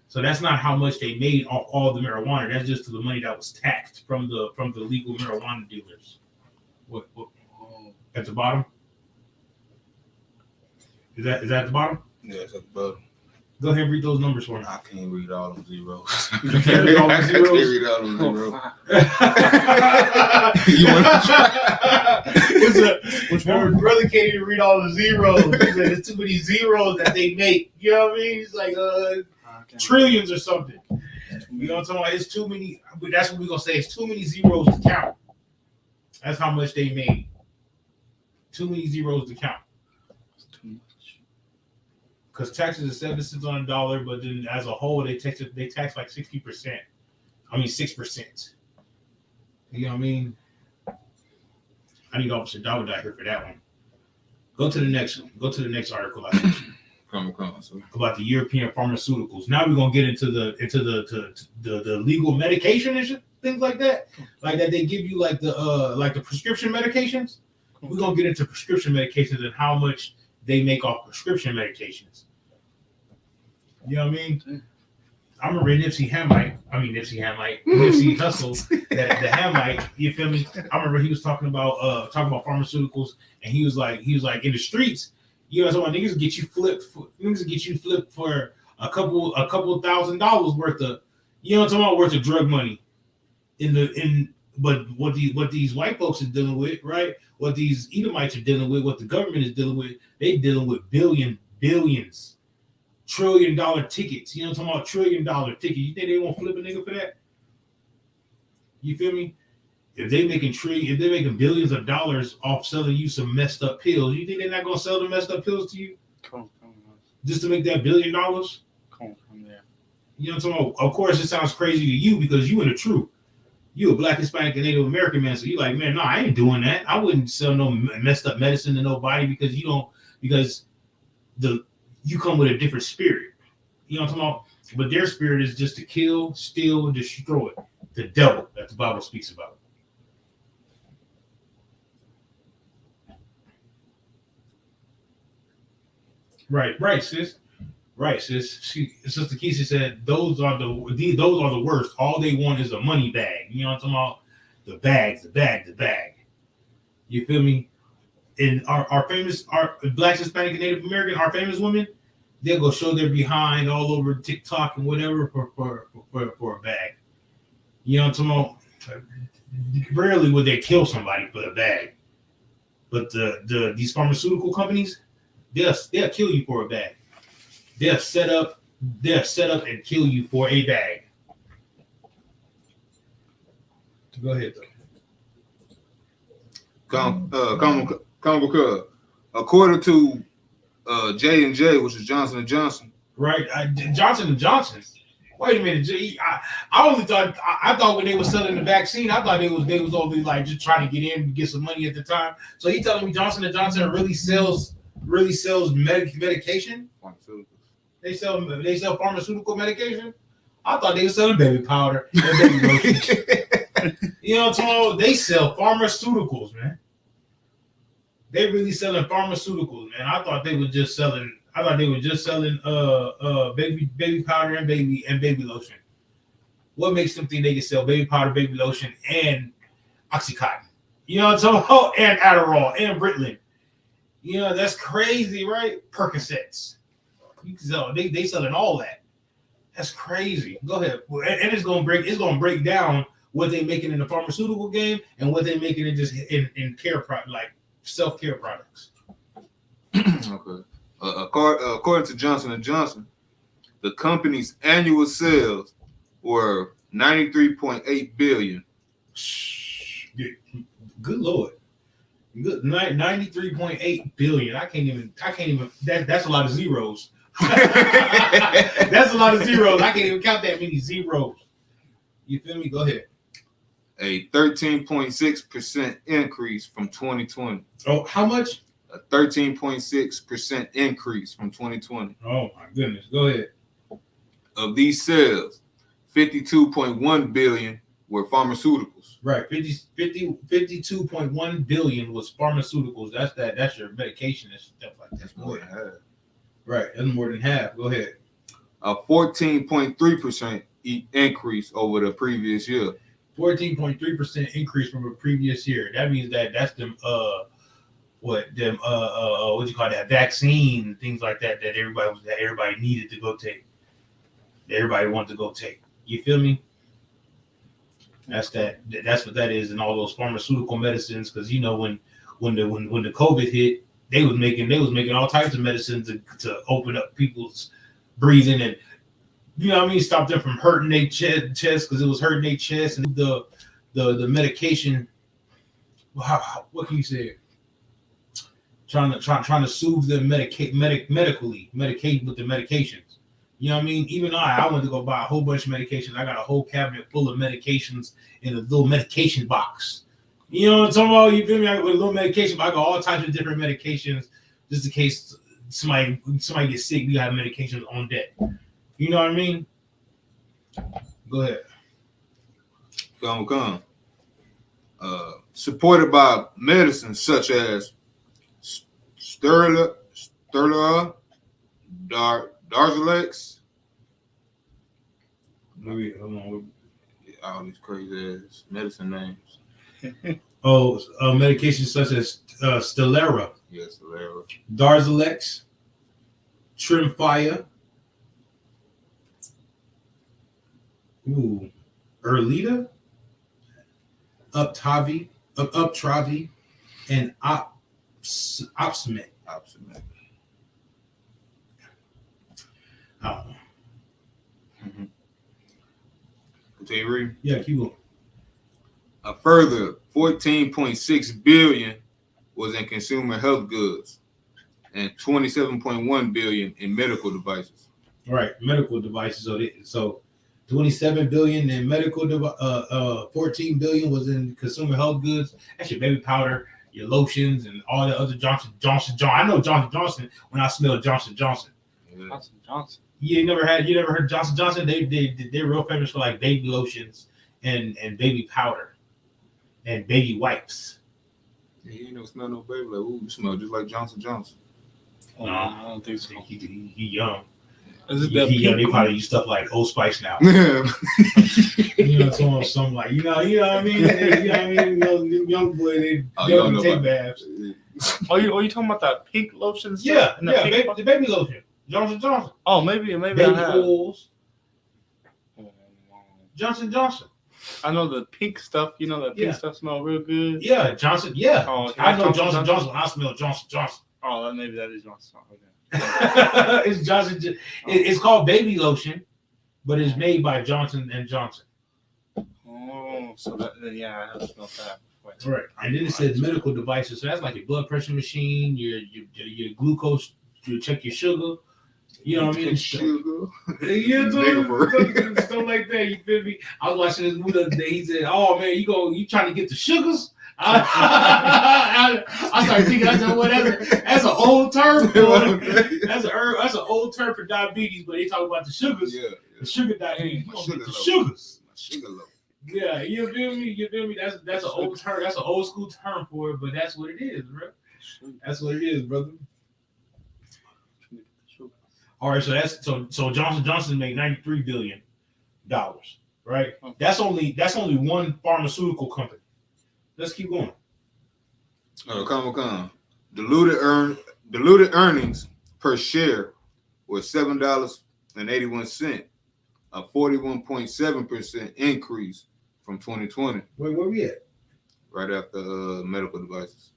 So that's not how much they made off all the marijuana. That's just the money that was taxed from the legal marijuana dealers. What at the bottom? Is that at the bottom? Yeah, it's at the bottom. Go ahead and read those numbers for me. I can't read all them zeros. You can't read all them zeros? I can't read all them zeros. You want to try? Which one? Brother can't even read all the zeros. There's too many zeros that they make. You know what I mean? It's like trillions or something. You know what I'm talking about? It's too many. That's what we're going to say. It's too many zeros to count. That's how much they made. Too many zeros to count. Because taxes are 7 cents on a dollar, but then as a whole, they tax like 60%. I mean 6%. You know what I mean? I need Officer Dawud out here for that one. Go to the next one. Go to the next article I sent you. about the European pharmaceuticals. Now we're gonna get into the legal medication and shit, things like that they give you like the prescription medications. We're gonna get into prescription medications and how much they make off prescription medications. You know what I mean? I remember Nipsey Hussle, the Hamite. You feel me? I remember he was talking about pharmaceuticals, and he was like in the streets. You know, so niggas get you flipped for a couple $1,000s worth of, you know what I'm talking about, worth of drug money. But what these white folks are dealing with, right? What these Edomites are dealing with, what the government is dealing with, they dealing with billions, $1 trillion tickets. You know what I'm talking about? $1 trillion tickets. You think they won't flip a nigga for that? You feel me? If they're making billions of dollars off selling you some messed up pills, you think they're not gonna sell the messed up pills to you? Just to make that $1 billion? Come on, yeah. You know what I'm talking about? Of course, it sounds crazy to you because you in the truth. You a Black, Hispanic, and Native American man, so you like, man, no, I ain't doing that. I wouldn't sell no messed up medicine to nobody because you come with a different spirit. You know what I'm talking about? But their spirit is just to kill, steal, and destroy. The devil that the Bible speaks about. Right, sis. Right, sis. Sister Keisha said those are the worst. All they want is a money bag. You know what I'm talking about? The bag. You feel me? And our Black, Hispanic, and Native American, our famous women, they'll go show their behind all over TikTok and whatever for a bag. You know what I'm talking about? Rarely would they kill somebody for a bag. But these pharmaceutical companies, they'll kill you for a bag. They're set up and kill you for a bag. Go ahead, though. According to J&J, which is Johnson & Johnson. Right, Johnson & Johnson. Wait a minute, I thought when they were selling the vaccine, I thought they was only like just trying to get in and get some money at the time. So you telling me Johnson & Johnson really sells medication? They sell pharmaceutical medication. I thought they were selling baby powder and baby lotion. You know what I'm talking about? They sell pharmaceuticals, man. They really selling pharmaceuticals, man. I thought they were just selling baby powder and baby lotion. What makes them think they can sell baby powder, baby lotion, and Oxycontin? You know what I'm talking about? And Adderall and Ritalin. You know, that's crazy, right? Percocets. You can sell, they selling all that. That's crazy. Go ahead. And it's gonna break down what they making in the pharmaceutical game and what they making in just in care like self-care products. Okay. According to Johnson & Johnson, the company's annual sales were $93.8 billion. Good Lord. Good, 93.8 billion. I can't even that's a lot of zeros. That's a lot of zeros. I can't even count that many zeros. You feel me? Go ahead. A 13.6% increase from 2020. Oh, how much? A 13.6% increase from 2020. Oh my goodness. Go ahead. Of these sales, 52.1 billion were pharmaceuticals. Right. 52.1 billion was pharmaceuticals. That's your medication and stuff like that. That's more than half. Right. That's more than half. Go ahead. A 14.3% increase over the previous year. 14.3% increase from the previous year. That means that's them what you call that vaccine and things like that everybody needed to go take. Everybody wanted to go take. You feel me? That's what that is, and all those pharmaceutical medicines. Because you know when the COVID hit, they was making all types of medicines to open up people's breathing and, you know what I mean, stop them from hurting their chest because it was hurting their chest, and the medication. What can you say? Trying to soothe them medicate with the medications. You know what I mean? Even I went to go buy a whole bunch of medications. I got a whole cabinet full of medications in a little medication box. You know what I'm talking about? You feel me? With a little medication box, I got all types of different medications just in case somebody gets sick, we got medications on deck. You know what I mean? Go ahead. Come. Supported by medicines such as Darzalex, Maybe, hold on. all these crazy ass medicine names. Medications such as Stellara, Yes, Stellara. Darzalex, Trimfia, Erlita, Uptravi, and Opsimet. I don't know. Continue reading. Yeah, keep going. A further 14.6 billion was in consumer health goods and 27.1 billion in medical devices. Right, medical devices. So 27 billion in medical 14 billion was in consumer health goods. That's your baby powder, your lotions, and all the other Johnson. I know Johnson when I smell Johnson. Yeah. Johnson. You never heard Johnson. They're real famous for like baby lotions and baby powder and baby wipes. Yeah, you ain't smell no baby like, ooh, you smell just like Johnson. No, I don't think so. He young. Is it He young. They probably use stuff like Old Spice now. Yeah. Something like you know what I mean. Young boy, they don't take baths. Oh, you talking about that pink lotion? Yeah, the baby lotion, Johnson. Oh, maybe Baby I have. oils, Johnson. I know the pink stuff. You know that pink stuff smell real good. Yeah, Johnson. Yeah, oh, I know Johnson when I smell Johnson. Oh, maybe that is Johnson. Okay. It's Johnson. It's called baby lotion, but it's made by Johnson & Johnson. Oh, so I have smelled that. Right, and then it says medical devices. So that's like your blood pressure machine, your glucose to check your sugar. You know what I mean? Sugar. Yeah, stuff like that. You feel me? I was watching this movie the other day. He said, "Oh man, you trying to get the sugars?" I started thinking, I said, "Well, that's an old term for that's an old term for diabetes." But they talk about the sugars. Yeah. The sugar diabetes. Sugar Sugars. Sugar low. Yeah, you feel me? That's an old term. That's an old school term for it, but that's what it is, bro. That's what it is, brother. All right, so Johnson made $93 billion, right? That's only one pharmaceutical company. Let's keep going. Come. Diluted earnings per share was $7.81, a 41.7% increase from 2020. Wait, where we at? Right after medical devices.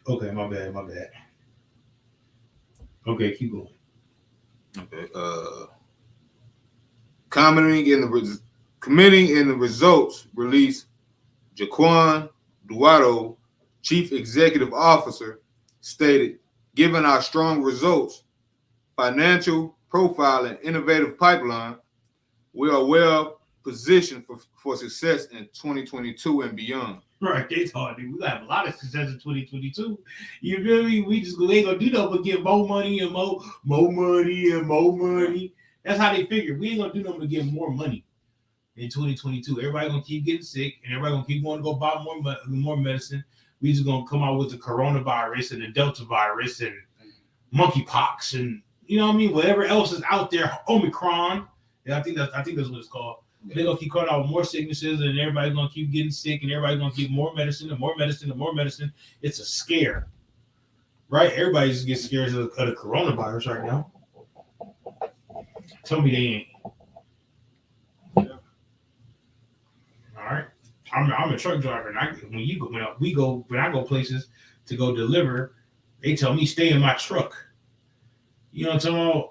Okay, my bad. Okay, keep going. Okay. Commenting in the results released, Jaquan Duato, Chief Executive Officer, stated, "Given our strong results, financial profile, and innovative pipeline, we are well positioned for success in 2022 and beyond." Right, they thought we gonna have a lot of success in 2022. You feel me? We ain't gonna do nothing but get more money and more money. That's how they figure. We ain't gonna do nothing but get more money in 2022. Everybody gonna keep getting sick, and everybody gonna keep wanting to go buy more medicine. We just gonna come out with the coronavirus and the Delta virus and monkeypox and you know what I mean. Whatever else is out there, Omicron. Yeah, I think that's what it's called. Yeah. They're gonna keep coming out with more sicknesses, and everybody's gonna keep getting sick, and everybody's gonna get more medicine and more medicine and more medicine. It's a scare, right? Everybody's getting scared of the coronavirus right now. Tell me they ain't. Yeah. All right, I'm a truck driver, and when I go places to go deliver, they tell me stay in my truck. You know what I'm talking about?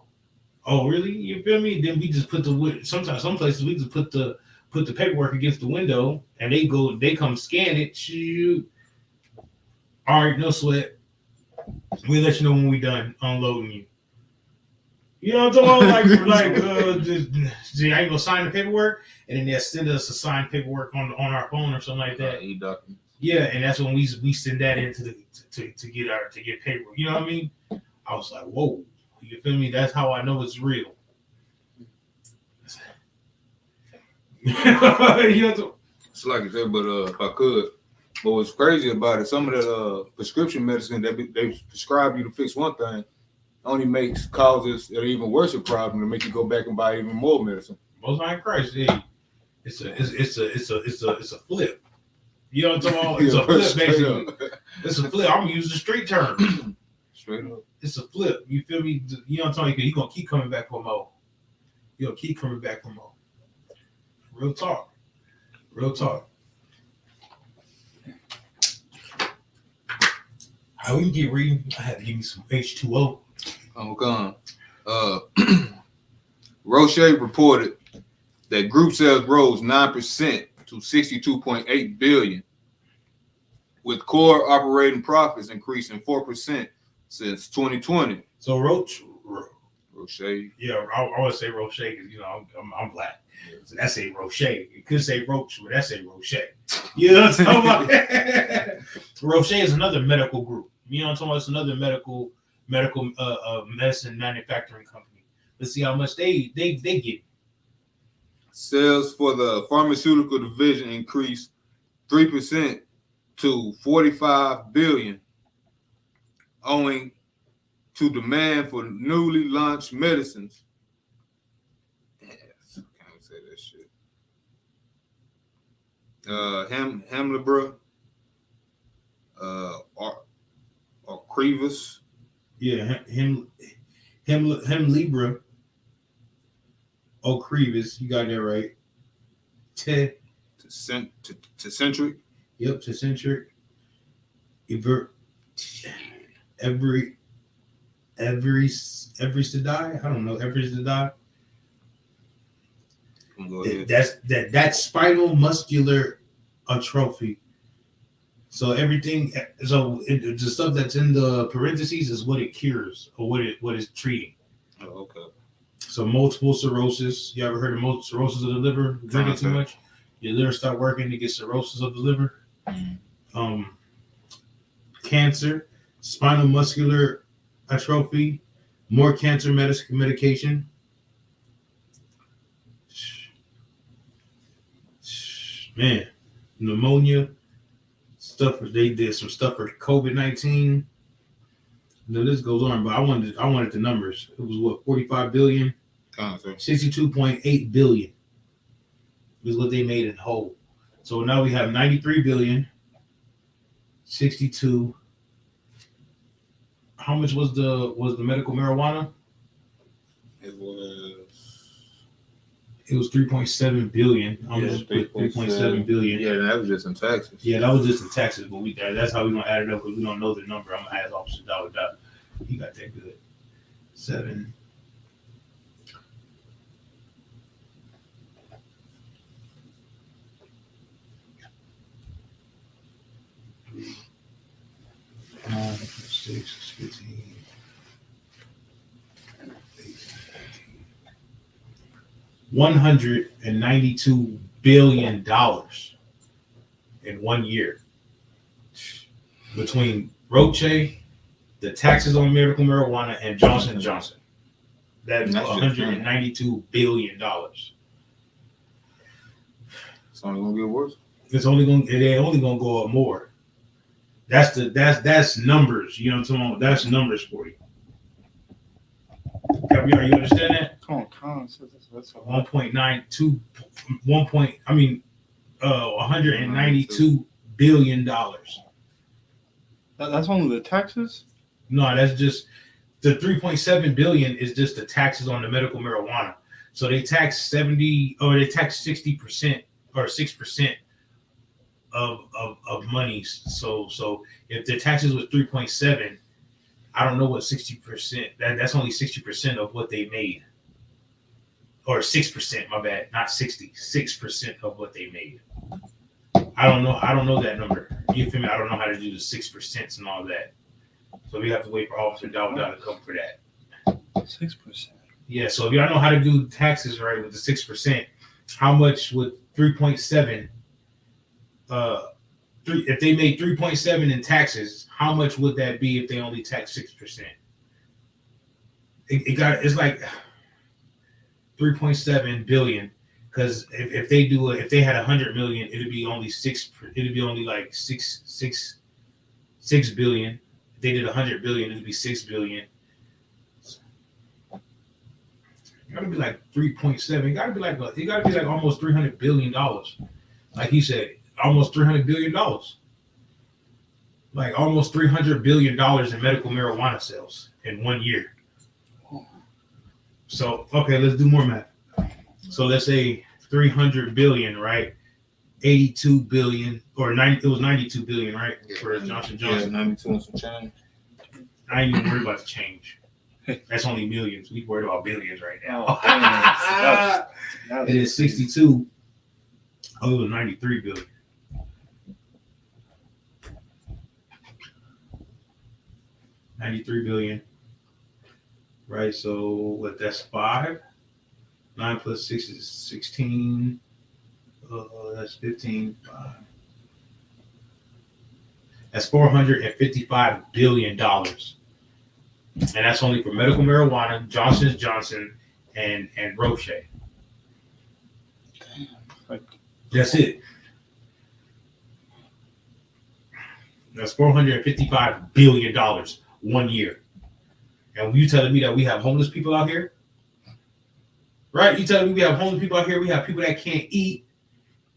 Oh, really? You feel me? Then we just put some places we just put the paperwork against the window, and they come scan it. Shoot. All right, no sweat. We'll let you know when we done unloading you. You know what I'm talking about? I ain't gonna sign the paperwork, and then they'll send us a signed paperwork on our phone or something like that. E-documents. Yeah, and that's when we send that into the to get paperwork. You know what I mean? I was like, whoa, you feel me? That's how I know it's real. It's like I said, but if I could, but what's crazy about it, some of the prescription medicine that they prescribe you to fix one thing only causes an even worse problem to make you go back and buy even more medicine. Most High Christ, hey, it's a flip. You know what I'm talking about? It's a flip, basically. It's a flip. I'm gonna use the street term. Straight up. It's a flip. You feel me? You know what I'm talking about? You're gonna keep coming back for more. You're gonna keep coming back for more. Real talk. Real talk. How we get reading? I had to give me some H2O. I'm gone. Roche reported that group sales rose 9% to 62.8 billion, with core operating profits increasing 4% since 2020. So Roche. Yeah, I want to say Roche because I'm black. So that's a Roche. It could say Roche, but that's a Roche. You know what I'm talking about? Roche is another medical group. You know what I'm talking about? It's another medical medicine manufacturing company. Let's see how much they get. Sales for the pharmaceutical division increased 3% to 45 billion, owing to demand for newly launched medicines. Yes, I can't say that shit. Hemlibra, Ocrevus. Yeah, Hemlibra, Ocrevus, you got that right. Tecentriq. Yep, Tecentriq. Everistadie. I don't know. Everistadie. That's spinal muscular atrophy. So everything. So the stuff that's in the parentheses is what it cures or what it's treating. Oh, okay. So multiple cirrhosis. You ever heard of multiple cirrhosis of the liver? Drinking too much, your liver start working to get cirrhosis of the liver. Mm-hmm. Cancer, spinal muscular atrophy, more cancer medication. Man, pneumonia stuff. They did some stuff for COVID-19. The list goes on, but I wanted the numbers. It was what, 45 billion? 62.8 billion is what they made in whole. So now we have 93 billion, 62. How much was the medical marijuana? It was 3.7 billion. I'm just put 3.7 billion. Yeah, that was just in taxes. Yeah, that was just in taxes, but that's how we're gonna add it up because we don't know the number. I'm gonna ask Officer Dollar. He got that good. 7. Nine, 6, 15. $192 billion in 1 year between Roche, the taxes on medical marijuana, and Johnson & Johnson. That's $192 billion. It's only gonna get worse. They're only gonna go up more. That's numbers. You know what I'm talking about? That's numbers for you. Are you understand that? Come on. That's 1.92. $192 billion. That's only the taxes? No, that's just the 3.7 billion is just the taxes on the medical marijuana. So they tax 60% or 6% of money. So if the taxes was 3.7, I don't know what 60%. That's only 60% of what they made, or 6%. My bad, not 60. 6% of what they made. I don't know that number. You feel me? I don't know how to do the 6% and all that. So we have to wait for Officer Dawda to come for that. 6%. Yeah, so if y'all know how to do taxes right with the 6%, how much would 3.7 if they made 3.7 in taxes, how much would that be if they only tax 6%? It's like 3.7 billion, because if they had 100 million, it'd be only like six billion. If they did 100 billion, it'd be 6 billion. It gotta be like 3.7. It gotta be like almost $300 billion. Like he said, almost $300 billion. Like almost $300 billion in medical marijuana sales in 1 year. So okay, let's do more math. So let's say 300 billion, right? 82 billion or 90. It was 92 billion, right? For Johnson Johnson. Yeah, 92 and some change. I ain't even worried about the change. That's only millions. We worried about billions right now. It is 62. Oh, 93 billion. $93 billion. Right, so what? That's 5. 9 plus 6 is 16. That's 15. 5. That's $455 billion. And that's only for medical marijuana, Johnson Johnson, and Roche. That's it. That's $455 billion 1 year. And you telling me that we have homeless people out here? Right? You telling me we have homeless people out here? We have people that can't eat.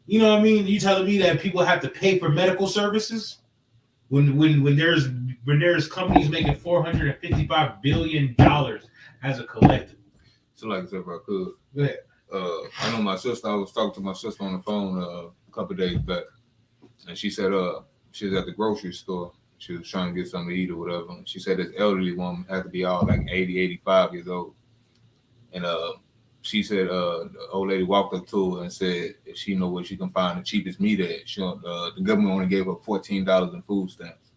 You know what I mean? You telling me that people have to pay for medical services? When there's companies making $455 billion as a collective. So like I said, if I could. Go ahead. I know my sister, I was talking to my sister on the phone a couple of days back, and she said she was at the grocery store. She was trying to get something to eat or whatever. And she said this elderly woman had to be all like 80, 85 years old. And she said the old lady walked up to her and said if she know where she can find the cheapest meat at, the government only gave her $14 in food stamps.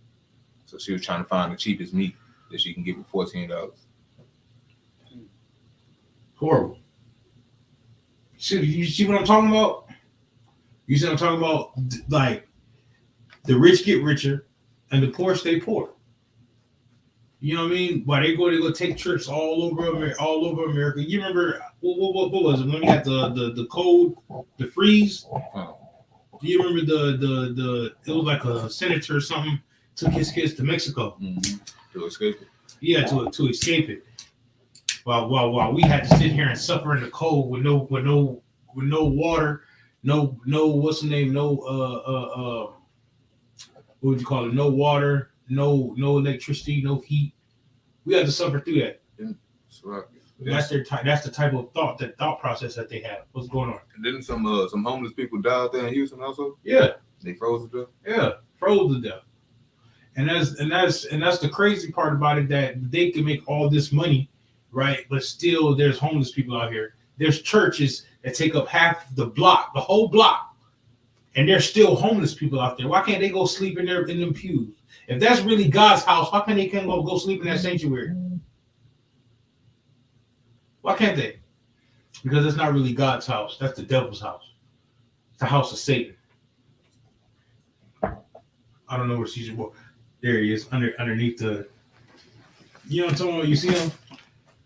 So she was trying to find the cheapest meat that she can get for $14. Horrible. You see what I'm talking about? You see what I'm talking about? Like, the rich get richer and the poor stay poor. You know what I mean? Why they go take trips all over America. You remember what was it when we had the cold, the freeze? Do you remember the it was like a senator or something took his kids to Mexico to escape it. Yeah, to escape it. While we had to sit here and suffer in the cold with no water, no what's the name, what would you call it? No water, no electricity, no heat. We had to suffer through that. That's the type of thought process that they have. What's going on? And didn't some homeless people die out there in Houston also? Yeah, they froze to death. Yeah, froze to death. And that's the crazy part about it, that they can make all this money, right? But still, there's homeless people out here. There's churches that take up half the block, the whole block, and there's still homeless people out there. Why can't they go sleep in them pews? If that's really God's house, why can't they go sleep in that sanctuary? Why can't they? Because it's not really God's house. That's the devil's house. It's the house of Satan. I don't know where Caesar was. There he is, underneath the. You know what I'm talking about? You see him?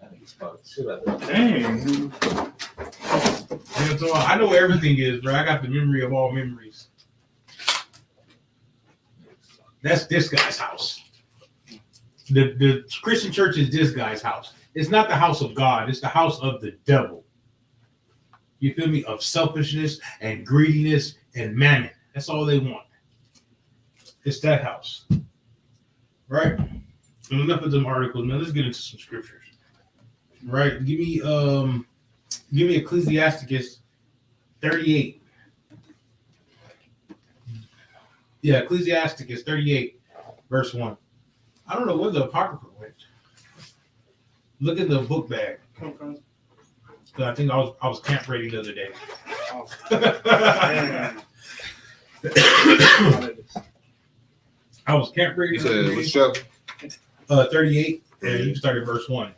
I think it's about shit out there. Dang. You know what I'm talking about? I know where everything is, bro. I got the memory of all memories. That's this guy's house. The Christian church is this guy's house. It's not the house of God. It's the house of the devil. You feel me? Of selfishness and greediness and mammon. That's all they want. It's that house. Right? And enough of them articles, man. Let's get into some scriptures. Right? Give me Ecclesiasticus 38. Yeah, Ecclesiasticus 38, verse 1. I don't know where the Apocrypha went. Look at the book bag. I think I was camp ready the other day. I was camp ready. You said which chapter? 38, and you started verse 1.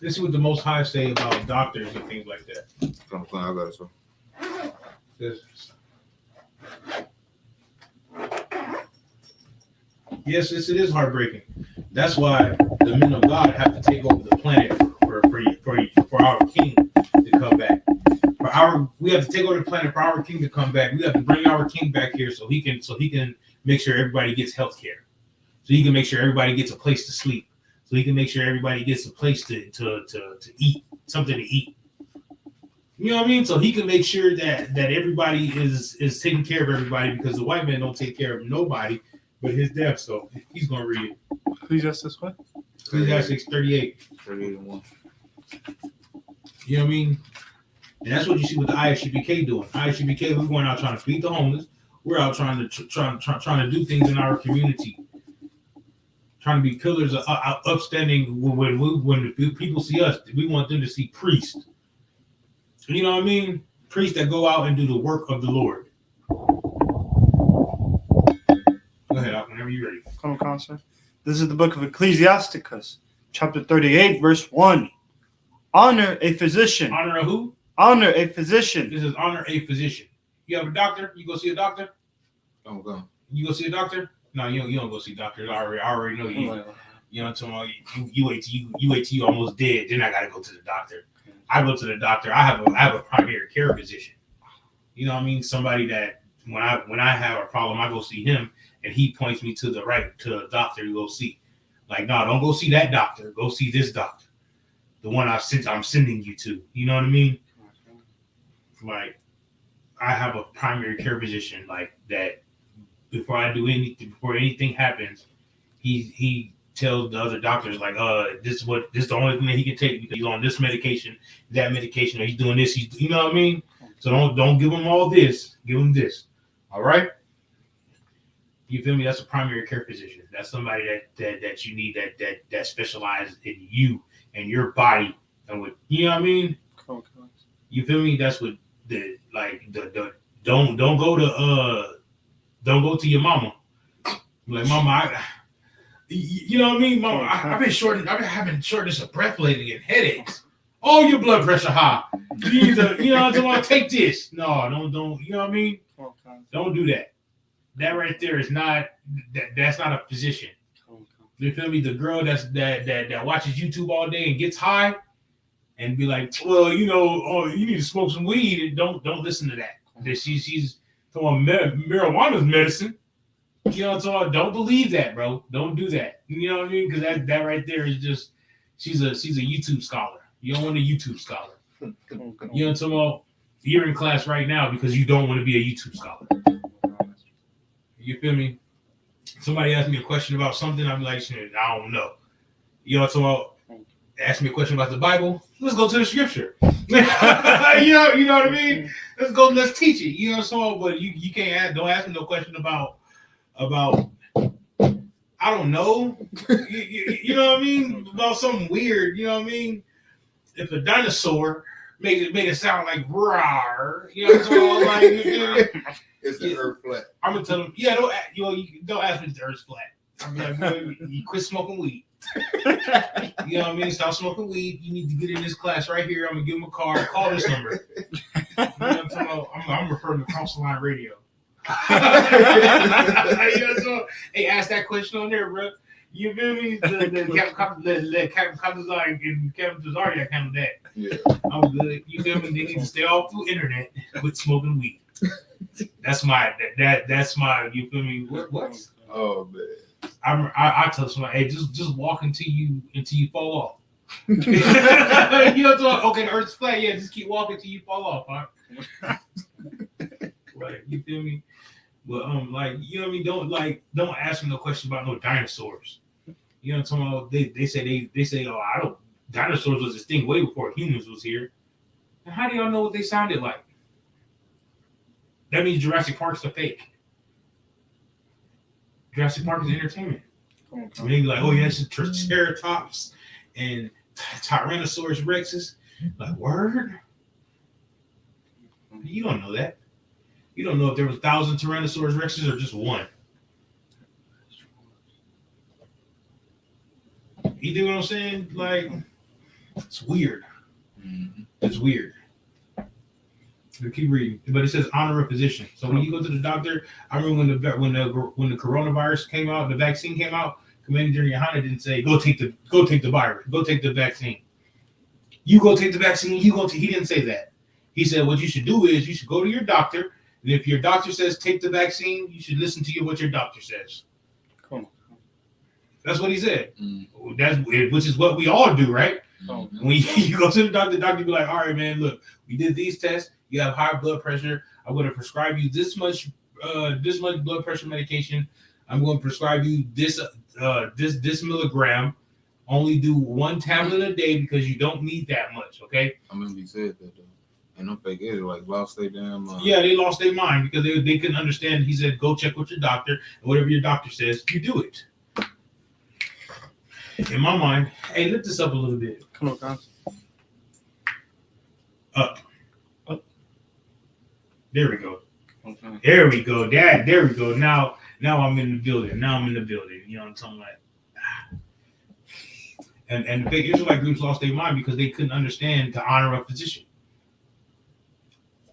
Let's see what the Most High say about doctors and things like that. I got it. So. Yes, it is heartbreaking. That's why the men of God have to take over the planet for our king to come back. We have to take over the planet for our king to come back. We have to bring our king back here so he can make sure everybody gets health care. So he can make sure everybody gets a place to sleep. So he can make sure everybody gets a place to eat, something to eat. You know what I mean? So he can make sure that everybody is taking care of everybody, because the white man don't take care of nobody but his death. So he's gonna read it. Ecclesiastes what? Ecclesiastes 38. 38:1. You know what I mean? And that's what you see with the I.S.U.P.K doing. I.S.U.P.K, we're going out trying to feed the homeless. We're out trying to do things in our community. Trying to be pillars of upstanding. When people see us, we want them to see priests. You know what I mean? Priests that go out and do the work of the Lord. Go ahead, whenever you're ready. Come on, sir. This is the book of Ecclesiasticus, chapter 38, verse 1. Honor a physician. Honor a who? Honor a physician. This is honor a physician. You have a doctor? You go see a doctor? Don't go. You go see a doctor? No, you don't go see doctors. I already know you. You know what I'm talking about? You wait till you almost dead. Then I gotta go to the doctor. I go to the doctor. I have a primary care physician. You know what I mean? Somebody that when I have a problem, I go see him, and he points me to the doctor to go see. Like, no, don't go see that doctor. Go see this doctor, the one I'm sending you to. You know what I mean? Like, I have a primary care physician like that. Before I do anything, before anything happens, he tells the other doctors like, this is the only thing that he can take because he's on this medication, that medication, or he's doing this. You know what I mean? So don't give him all this. Give him this. All right? You feel me? That's a primary care physician. That's somebody that you need that specializes in you and your body and what, you know what I mean? You feel me? That's what don't go to your mama. Like, mama, you know what I mean? Mama, I've been having shortness of breath lately and headaches. Oh, your blood pressure high. You know, I want to take this. No, don't. You know what I mean? Don't do that. That right there is not. That's not a physician. You feel me? The girl that watches YouTube all day and gets high, and be like, well, you know, oh, you need to smoke some weed. Don't listen to that. She's talking marijuana's medicine. You know, so don't believe that, bro. Don't do that. You know what I mean? Because that right there is just she's a YouTube scholar. You don't want a YouTube scholar. You know what I'm talking about? You're in class right now because you don't want to be a YouTube scholar. You feel me? Somebody asked me a question about something, I'm like, I don't know. You know what I'm talking about? Ask me a question about the Bible. Let's go to the scripture. you know what I mean? Let's teach it. You know what I'm saying? But you can't don't ask me no question about I don't know. you know what I mean? About something weird, you know what I mean? If a dinosaur made it sound like rawr, you know what I'm saying? Like, you know, it's the earth flat. I'm gonna tell him, yeah, don't ask me if the earth's flat. I'm like, you quit smoking weed. You know what I mean? Stop smoking weed. You need to get in this class right here. I'm gonna give him a card. Call this number. You know what I'm talking about? I'm referring to Cross the Line Radio. You know, so, hey, ask that question on there, bro. You feel me? The Captain Cazazari and Captain Cazari, I handle that. Yeah. I'm good. You feel me? They need to stay off through internet with smoking weed. That's my you feel me? What? Oh man. I tell somebody, hey, just walk until you fall off. You know what I'm okay, the earth's flat, yeah, just keep walking until you fall off, huh? Right, you feel me? But like, you know what I mean? Don't ask me no question about no dinosaurs. You know what I'm talking about? They say, oh, dinosaurs was this thing way before humans was here. And how do y'all know what they sounded like? That means Jurassic Park's a fake. Jurassic Park is entertainment. When they be like, oh yeah, it's Triceratops and Tyrannosaurus Rexes. Like, word? You don't know that. You don't know if there was 1,000 Tyrannosaurus Rexes or just one. You know what I'm saying? Like, It's weird. Mhm. It's weird. We keep reading, but it says honor a physician. So when you go to the doctor, I remember when the coronavirus came out, the vaccine came out. Commander General Yohana didn't say go take the virus, go take the vaccine. You go take the vaccine. He didn't say that. He said what you should do is you should go to your doctor, and if your doctor says take the vaccine, you should listen to what your doctor says. Cool. That's what he said. Mm. Which is what we all do, right? Mhm. When you go to the doctor be like, all right, man, look, we did these tests. You have high blood pressure. I'm going to prescribe you this much blood pressure medication. I'm going to prescribe you this milligram. Only do 1 tablet a day because you don't need that much. Okay. I remember he said that though. And them fake idiots like lost their damn mind. Yeah, they lost their mind because they couldn't understand. He said, go check with your doctor, and whatever your doctor says, you do it. In my mind, hey, lift this up a little bit. Come on, guys. Up. There we go. Okay. There we go. Dad, there we go. Now I'm in the building. You know what I'm talking about? And the big Israelite groups lost their mind because they couldn't understand to honor a physician.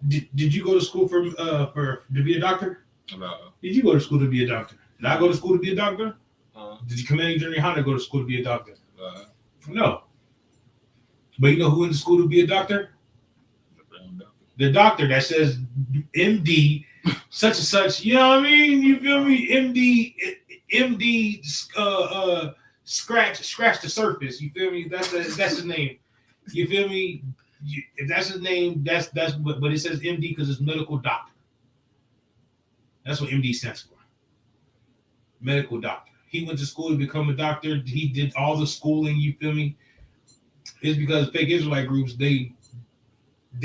Did you go to school to be a doctor? No. Did you go to school to be a doctor? Did I go to school to be a doctor? Uh-huh. Did you Commander General Yohana go to school to be a doctor? No. But you know who went to school to be a doctor? The doctor that says MD, such and such. You know what I mean? You feel me? MD. Scratch the surface. You feel me? That's his name. You feel me? If that's his name, that's but it says MD because it's medical doctor. That's what MD stands for. Medical doctor. He went to school to become a doctor. He did all the schooling. You feel me? It's because fake Israelite groups they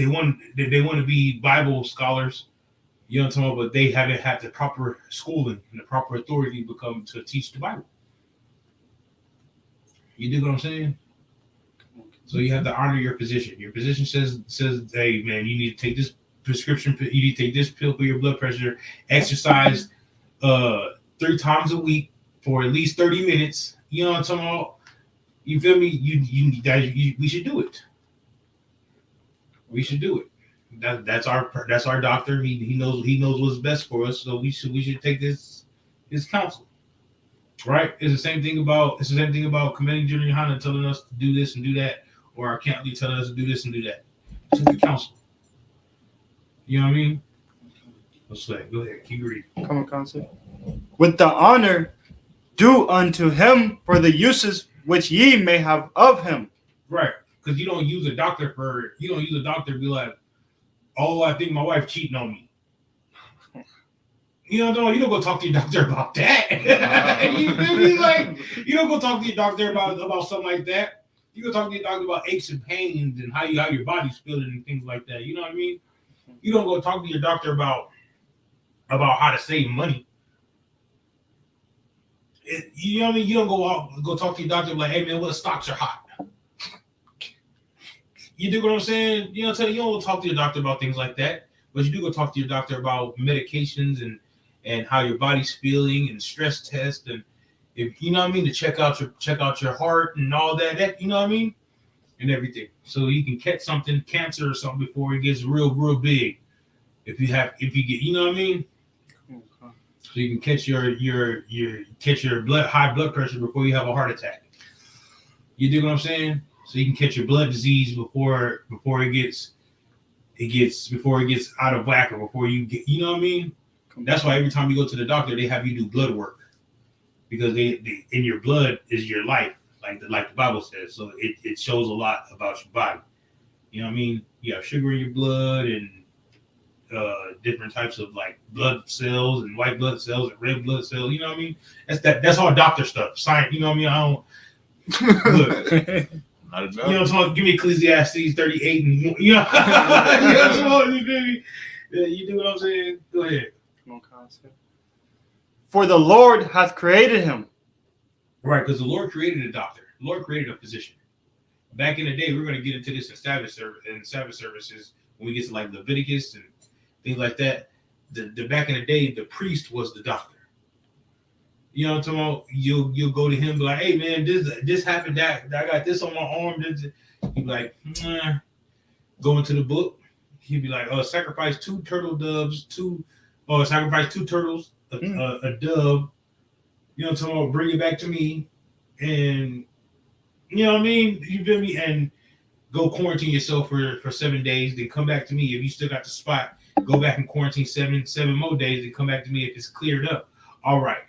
want to be Bible scholars. You know what I'm talking about? But they haven't had the proper schooling and the proper authority to teach the Bible. You dig what I'm saying? So you have to honor your physician. Your physician says, hey man, you need to take this prescription. You need to take this pill for your blood pressure. Exercise 3 times a week for at least 30 minutes. You know what I'm talking about? You feel me? We should do it. We should do it. That's our doctor. He knows what's best for us. So we should take his counsel. Right? It's the same thing about Commander General Yohana telling us to do this and do that, or our camp leader telling us to do this and do that. It's the counsel. You know what I mean? Let's say, go ahead, keep reading. Come on, concept. With the honor due unto him for the uses which ye may have of him. Right. Because you don't use a doctor to be like, oh, I think my wife cheating on me. You don't go talk to your doctor about that. You feel me? Like, you don't go talk to your doctor about something like that. You go talk to your doctor about aches and pains and how your body's feeling and things like that. You know what I mean? You don't go talk to your doctor about how to save money. You know what I mean? You don't go talk to your doctor like, hey man, what stocks are hot. You do what I'm saying? You know, you don't talk to your doctor about things like that, but you do go talk to your doctor about medications and how your body's feeling and stress tests and if you know what I mean to check out your heart and all that you know what I mean and everything, so you can catch something, cancer or something before it gets real big. If you get, you know what I mean. So you can catch your high blood pressure before you have a heart attack. You dig what I'm saying? So you can catch your blood disease before it gets out of whack or before you get, you know what I mean? That's why every time you go to the doctor, they have you do blood work because they in your blood is your life, like the Bible says. So it shows a lot about your body. You know what I mean? You have sugar in your blood and different types of like blood cells and white blood cells and red blood cells. You know what I mean? That's all doctor stuff. Science. You know what I mean? I don't look. You know what I'm talking? Give me Ecclesiastes 38 and you know. You know what I'm saying? You do what I'm saying? Go ahead. For the Lord hath created him. Right, because the Lord created a doctor. The Lord created a physician. Back in the day, we're going to get into this in Sabbath services when we get to like Leviticus and things like that. The back in the day, the priest was the doctor. You know what I'm talking about? You'll go to him, be like, hey man, this happened, that I got this on my arm. He'd be like, go into the book. He'd be like, sacrifice 2 turtle doves, sacrifice 2 turtles, a dove. You know what I'm talking about? Bring it back to me, and you know what I mean? You feel me? And go quarantine yourself for 7 days. Then come back to me if you still got the spot. Go back and quarantine seven more days. Then come back to me if it's cleared up. All right.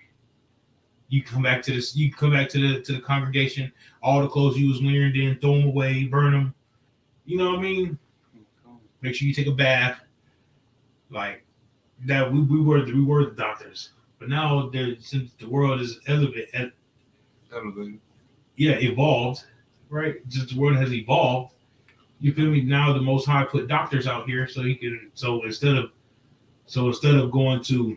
You come back to this. You come back to the congregation. All the clothes you was wearing, then throw them away, burn them. You know what I mean? Make sure you take a bath. Like that. We were the doctors, but now since the world is elevated, evolved, right? Just the world has evolved. You feel me? Now the Most High put doctors out here so he can. So instead of going to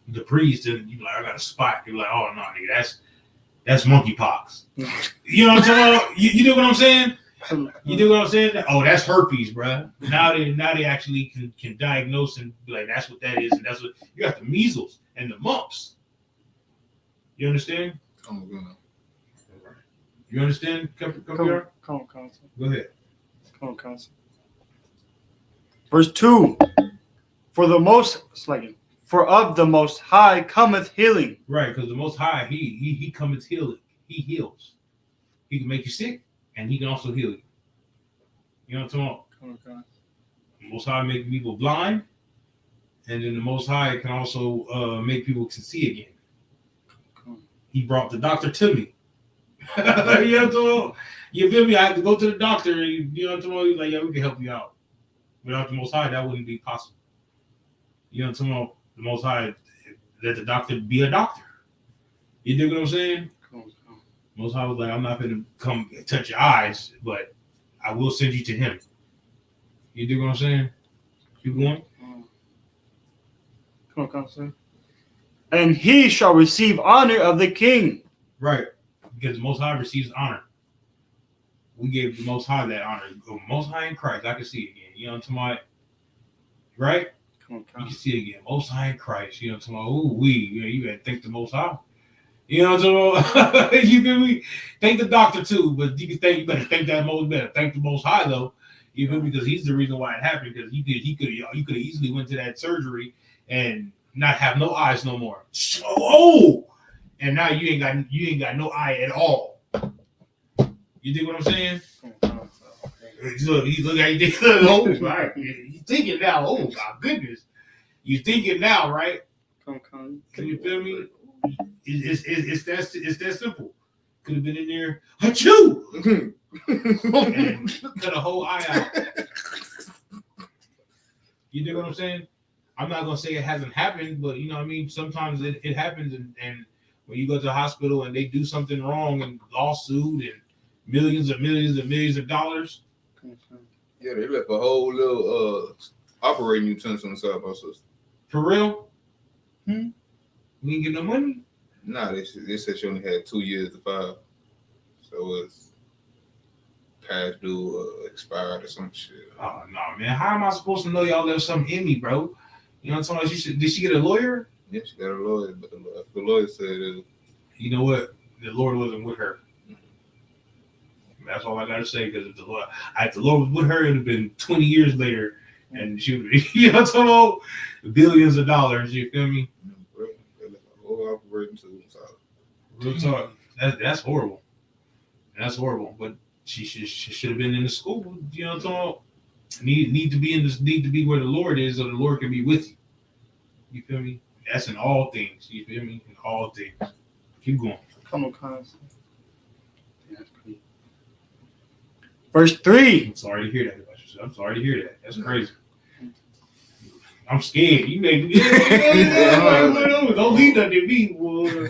the priest and you like, I got a spot. You're like, oh no, nigga, that's monkeypox. You know what I'm talking about? You know what I'm saying? You know what I'm saying? Oh, that's herpes, bro. Now they actually can diagnose and be like, that's what that is, and that's what you got, the measles and the mumps. You understand? Oh, God. You understand? Come here. Go ahead. Verse 2. For of the Most High cometh healing. Right, because the Most High, he cometh healing. He heals. He can make you sick, and he can also heal you. You know what I'm talking about? The Most High make people blind, and then the Most High can also make people can see again. He brought the doctor to me. You know what I'm talking about? You feel me? I had to go to the doctor. You know what I'm talking about? He's like, yeah, we can help you out. Without the Most High, that wouldn't be possible. You know what I'm talking about? The Most High, let the doctor be a doctor. You dig what I'm saying? Most High was like, I'm not going to come touch your eyes, but I will send you to him. You dig what I'm saying? Keep going. Come on, son. And he shall receive honor of the king. Right. Because the Most High receives honor. We gave the Most High that honor. The Most High in Christ. I can see it again. You know what I'm talking about? Right? You can see it again. Most High in Christ. You know what I'm talking about? Ooh, you better thank the Most High. You know what I'm talking about? You feel me? Thank the doctor too, but you better thank that most better. Thank the Most High though. You feel me? Because he's the reason why it happened. Because you could have easily went to that surgery and not have no eyes no more. Oh, and now you ain't got no eye at all. You dig what I'm saying? Look how you think. Oh, right. You thinking now? Oh my goodness, you thinking now, right? Can you feel me? It's that simple. Could have been in there, achoo, and cut a whole eye out. You dig what I'm saying? I'm not gonna say it hasn't happened, but you know what I mean. Sometimes it happens, and when you go to the hospital and they do something wrong and lawsuit and millions of dollars. Yeah, they left a whole little operating utensil inside my sister. For real? We didn't get no money? Nah, they said she only had 2 years to file. So it's past due, expired or some shit. Oh, no, man. How am I supposed to know y'all left something in me, bro? You know what I'm talking about? Did she get a lawyer? Yeah, she got a lawyer, but the lawyer said you know what? The Lord wasn't with her. That's all I got to say, because if the Lord was with her, it would have been 20 years later, and she would be, you know what I'm talking about? Billions of dollars, you feel me? Real talk. That's horrible. That's horrible. But she should have been in the school. You know what I'm talking about? Need to be where the Lord is, so the Lord can be with you. You feel me? That's in all things. You feel me? In all things. Keep going. Come on, Cons. That's crazy. Verse 3. I'm sorry to hear that about yourself. I'm sorry to hear that. That's crazy. I'm scared. You make me. Don't leave that to me, boy.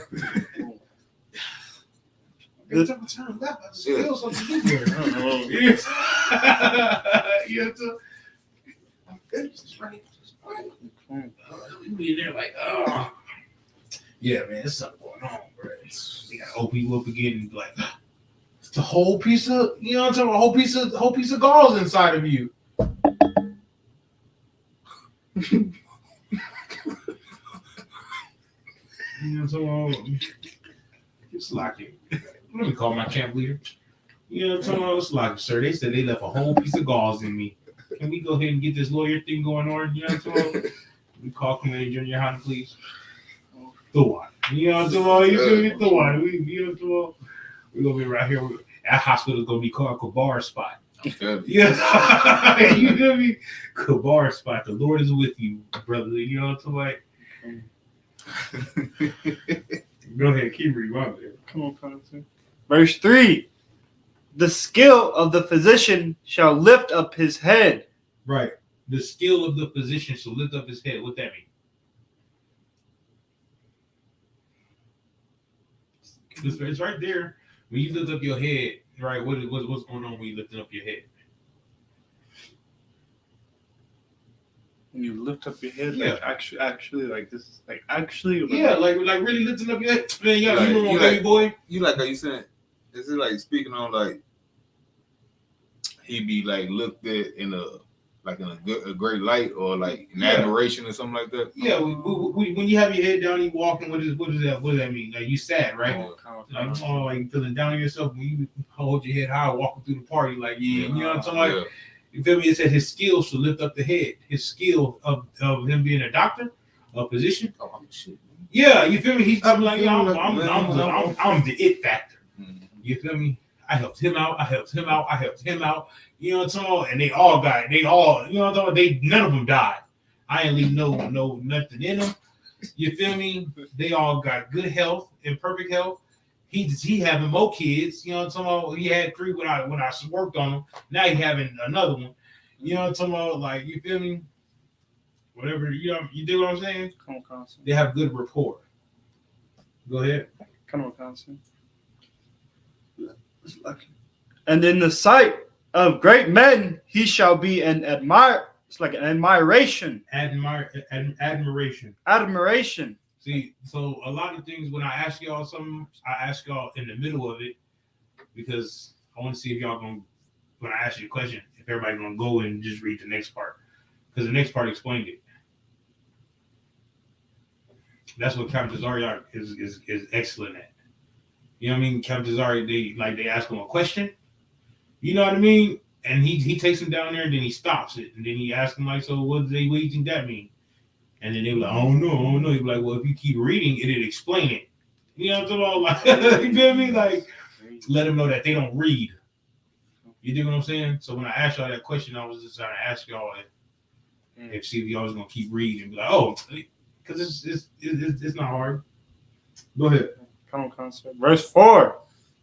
Turn left. I just feel something there. Yes. You have to. Goodness, right. You be there like, oh. Yeah, man, there's something going on, bro. They gotta open you up again and be like, it's the whole piece of, you know what I'm talking about? Whole piece of gauze inside of you. So it's like it. Let me call my camp leader. So it's like, sir, they said they left a whole piece of gauze in me. Can we go ahead and get this lawyer thing going on? So we call Commander Junior Hunter, please. Thor. So you feel me? Thor. We're gonna be right here. That hospital's gonna be called Kabar Spot. Yeah, you feel me? Kabar Spot. The Lord is with you, brother. So like. Go ahead, keep reading. Come on, Constance. Verse 3. The skill of the physician shall lift up his head. Right. The skill of the physician shall lift up his head. What that mean? It's right there. When you lift up your head, right? What's going on when you lift up your head? When you lift up your head, Yeah. like actually, like this, like actually, Yeah, like really lifting up your head. Man, you Like, remember you baby like- boy? You like, are you saying? Is it like speaking on like he be like looked at in a great light or like an admiration or something like that? Yeah. When you have your head down, you walking. What does that mean? Like you sad, right? Like feeling down on yourself when you hold your head high, walking through the party, like you know what I'm talking about? You feel me? It said his skills to lift up the head. His skill of him being a doctor, a physician. Oh shit. Yeah, you feel me? He's I'm the it factor. You feel me? I helped him out. You know what I'm saying? And they all, you know what I'm talking? None of them died. I ain't leave no nothing in them. You feel me? They all got good health and perfect health. He having more kids. You know what I'm talking about? He had 3 when I worked on him. Now he having another one. You know what I'm talking about? Like, you feel me? Whatever, you do what I'm saying? Come on, Constance. They have good rapport. Go ahead. Come on, Constance. And in the sight of great men, he shall be an admiration. Admiration. See, so a lot of things when I ask y'all something, I ask y'all in the middle of it because I want to see if y'all when I ask you a question, if everybody's gonna go and just read the next part. Because the next part explained it. That's what Captain Tazari is excellent at. You know what I mean? Captain Tazari, they ask him a question. You know what I mean? And he takes him down there and then he stops it. And then he asks him like, so what do you think that mean? And then they were like, I don't know. He'd be like, well, if you keep reading, it'll explain it. You know what I'm talking about? Like, you feel me? Like, let them know that they don't read. You dig what I'm saying? So when I asked y'all that question, I was just trying to ask y'all if see if y'all was gonna keep reading and be like, oh, because it's not hard. Go ahead. Come on, Constance. Verse 4.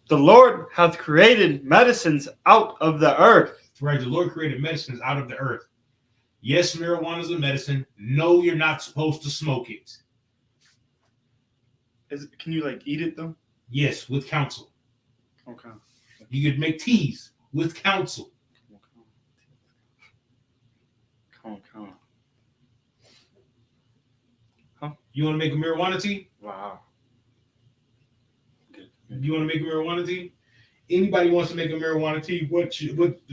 The Lord hath created medicines out of the earth. Right, the Lord created medicines out of the earth. Yes, marijuana is a medicine. No, you're not supposed to smoke it. Can you like eat it though? Yes, with counsel. Okay. You could make teas with counsel. Come on. Huh? You want to make a marijuana tea? Wow. You want to make a marijuana tea? Anybody wants to make a marijuana tea? What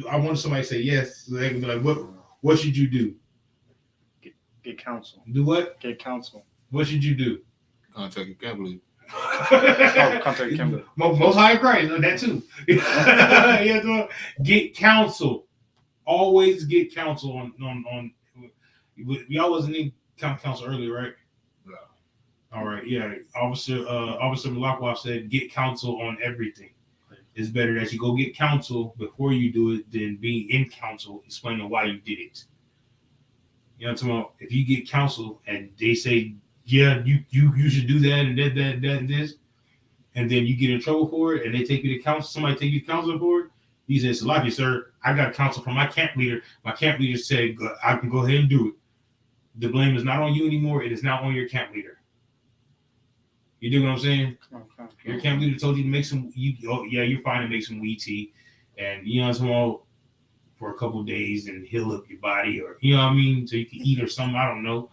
I want somebody to say yes. So they can be like, what should you do? Get counsel. Do what? Get counsel. What should you do? Contact your Kimberly. Contact Kimberly. Most high Christ, that too. Yeah, so get counsel. Always get counsel on. Y'all wasn't in counsel earlier, right? No. All right, yeah. Officer Malakwa said get counsel on everything. It's better that you go get counsel before you do it than being in counsel explaining why you did it. You know what I'm talking about? If you get counsel and they say, yeah, you should do that and that and this, and then you get in trouble for it and they take you to counsel, somebody take you to counsel for it, he says, Salaki, sir, I got counsel from my camp leader. My camp leader said I can go ahead and do it. The blame is not on you anymore. It is now on your camp leader. You do what I'm saying? Okay. Your camp leader told you to make some. You're fine to make some weed tea, and you know what I'm saying, for a couple of days and heal up your body, or you know what I mean, so you can eat or something. I don't know.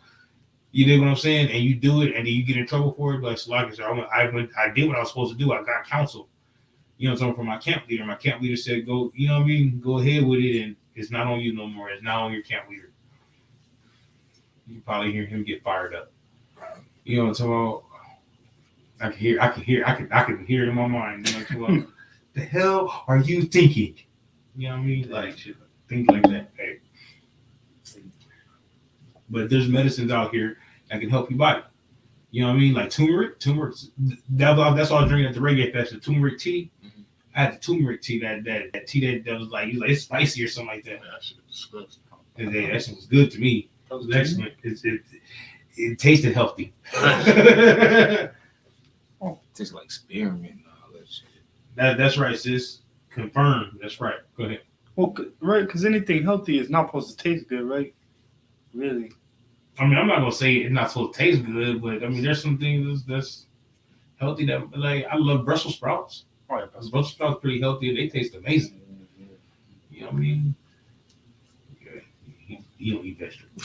You dig what I'm saying? And you do it, and then you get in trouble for it. But like I did what I was supposed to do. I got counsel. You know what I'm saying, from my camp leader. My camp leader said, "Go." You know what I mean? Go ahead with it, and it's not on you no more. It's not on your camp leader. You can probably hear him get fired up. You know what I'm talking about? I can hear it in my mind. You know, like, the hell are you thinking? You know what I mean? Like shit, things like that. Hey. But there's medicines out here that can help your body. You know what I mean? Like turmeric. That's all I was drinking at the reggae festival. Turmeric tea. Mhm. I had the turmeric tea. That tea that was like, it's spicy or something like that. That shit is disgusting. And that shit was good to me. It was excellent. It tasted healthy. Tastes like spearmint and all that shit. That's right, sis. Confirmed. That's right. Go ahead. Well, right, because anything healthy is not supposed to taste good, right? Really? I mean, I'm not gonna say it's not supposed to taste good, but I mean, there's some things that's healthy that, like, I love Brussels sprouts. Oh, yeah, Brussels sprouts pretty healthy and they taste amazing. You know what I mean? Yeah, you don't eat vegetables.